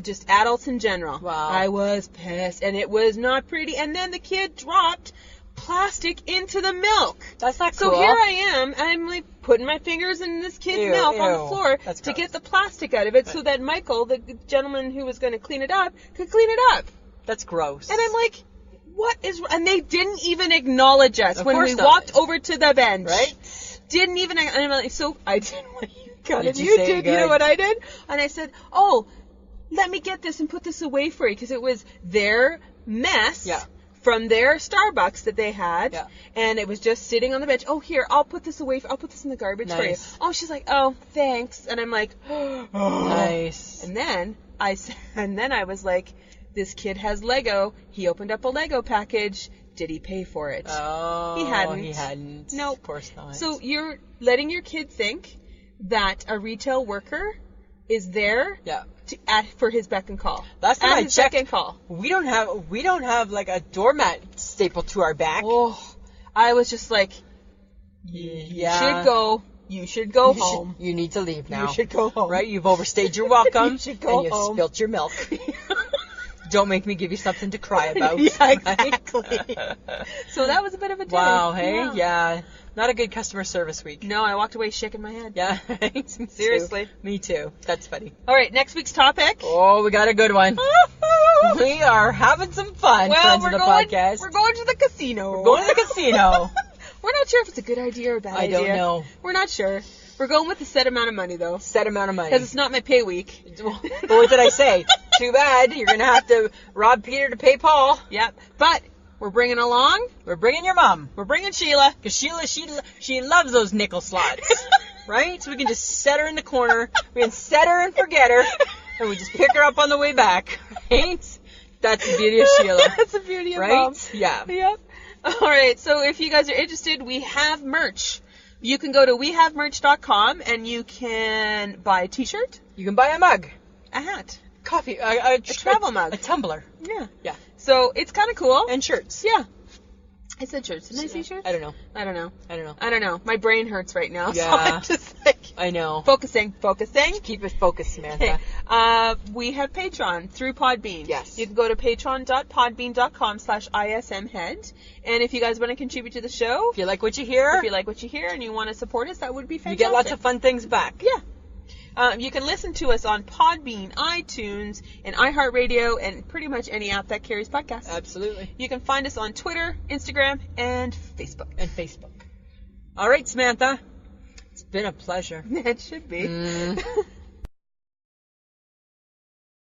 just adults in general. Wow. I was pissed, and it was not pretty. And then the kid dropped plastic into the milk. That's not So cool. here I am, I'm like putting my fingers in this kid's Ew, milk on the ew. floor That's to gross. get the plastic out of it so that Michael, the gentleman who was going to clean it up, could clean it up. That's gross. And I'm like, what is... And they didn't even acknowledge us Of when course we not. walked over to the bench. Right? Didn't even... And I'm like, so I did what you got Did it. you You say did. good? You know what I did? And I said, oh, let me get this and put this away for you, because it was their mess... Yeah. From their Starbucks that they had, Yeah. and it was just sitting on the bench. Oh, here, I'll put this away. I'll put this in the garbage for you. Nice. Oh, she's like, oh, thanks. And I'm like, oh. Nice. And then I was like, this kid has Lego. He opened up a Lego package. Did he pay for it? Oh, He hadn't. He hadn't. Nope. Of course not. So you're letting your kid think that a retail worker is there yeah. for his beck and call. Last time At I his checked, beck and call. we don't have like a doormat stapled to our back. Oh, I was just like, Yeah. You should go You home. You need to leave now. You should go home. Right? You've overstayed your welcome. You should go and you've home. spilt your milk. Don't make me give you something to cry about. Yeah, right? exactly. So that was a bit of a day. Wow, hey? Yeah. Not a good customer service week. No, I walked away shaking my head. Yeah. Me Seriously. too. Me too. That's funny. All right, next week's topic. Oh, we got a good one. We are having some fun, Well, friends we're of the going. podcast. We're going to the casino. We're going to the casino. We're not sure if it's a good idea or a bad I idea. don't know. We're not sure. We're going with a set amount of money though, Set amount of money. because it's not my pay week. But what did I say? Too bad. You're going to have to rob Peter to pay Paul. Yep. But we're bringing along. We're bringing your mom. We're bringing Sheila. Because Sheila, she loves those nickel slots. Right? So we can just set her in the corner. We can set her and forget her. And we just pick her up on the way back. Right? That's the beauty of Sheila. That's the beauty of Right? Mom. Yeah. Yep. All right. So if you guys are interested, we have merch. You can go to wehavemerch.com and you can buy a t-shirt, You can buy a mug. a hat. Coffee. A travel mug. A tumbler. Yeah. Yeah. So it's kind of cool. And shirts. Yeah. I said shirts. Didn't I say shirts? I don't know. I don't know. I don't know. I don't know. My brain hurts right now. So Yeah. I'm just like I know. focusing. Keep it focused, Samantha. Okay. We have Patreon through Podbean. Yes. You can go to patreon.podbean.com/ismhead. And if you guys want to contribute to the show, If you like what you hear, if you like what you hear and you want to support us, that would be you fantastic. get lots of fun things back. Yeah. You can listen to us on Podbean, iTunes, and iHeartRadio, and pretty much any app that carries podcasts. Absolutely. You can find us on Twitter, Instagram, and Facebook. And Facebook. All right, Samantha. It's been a pleasure. It should be.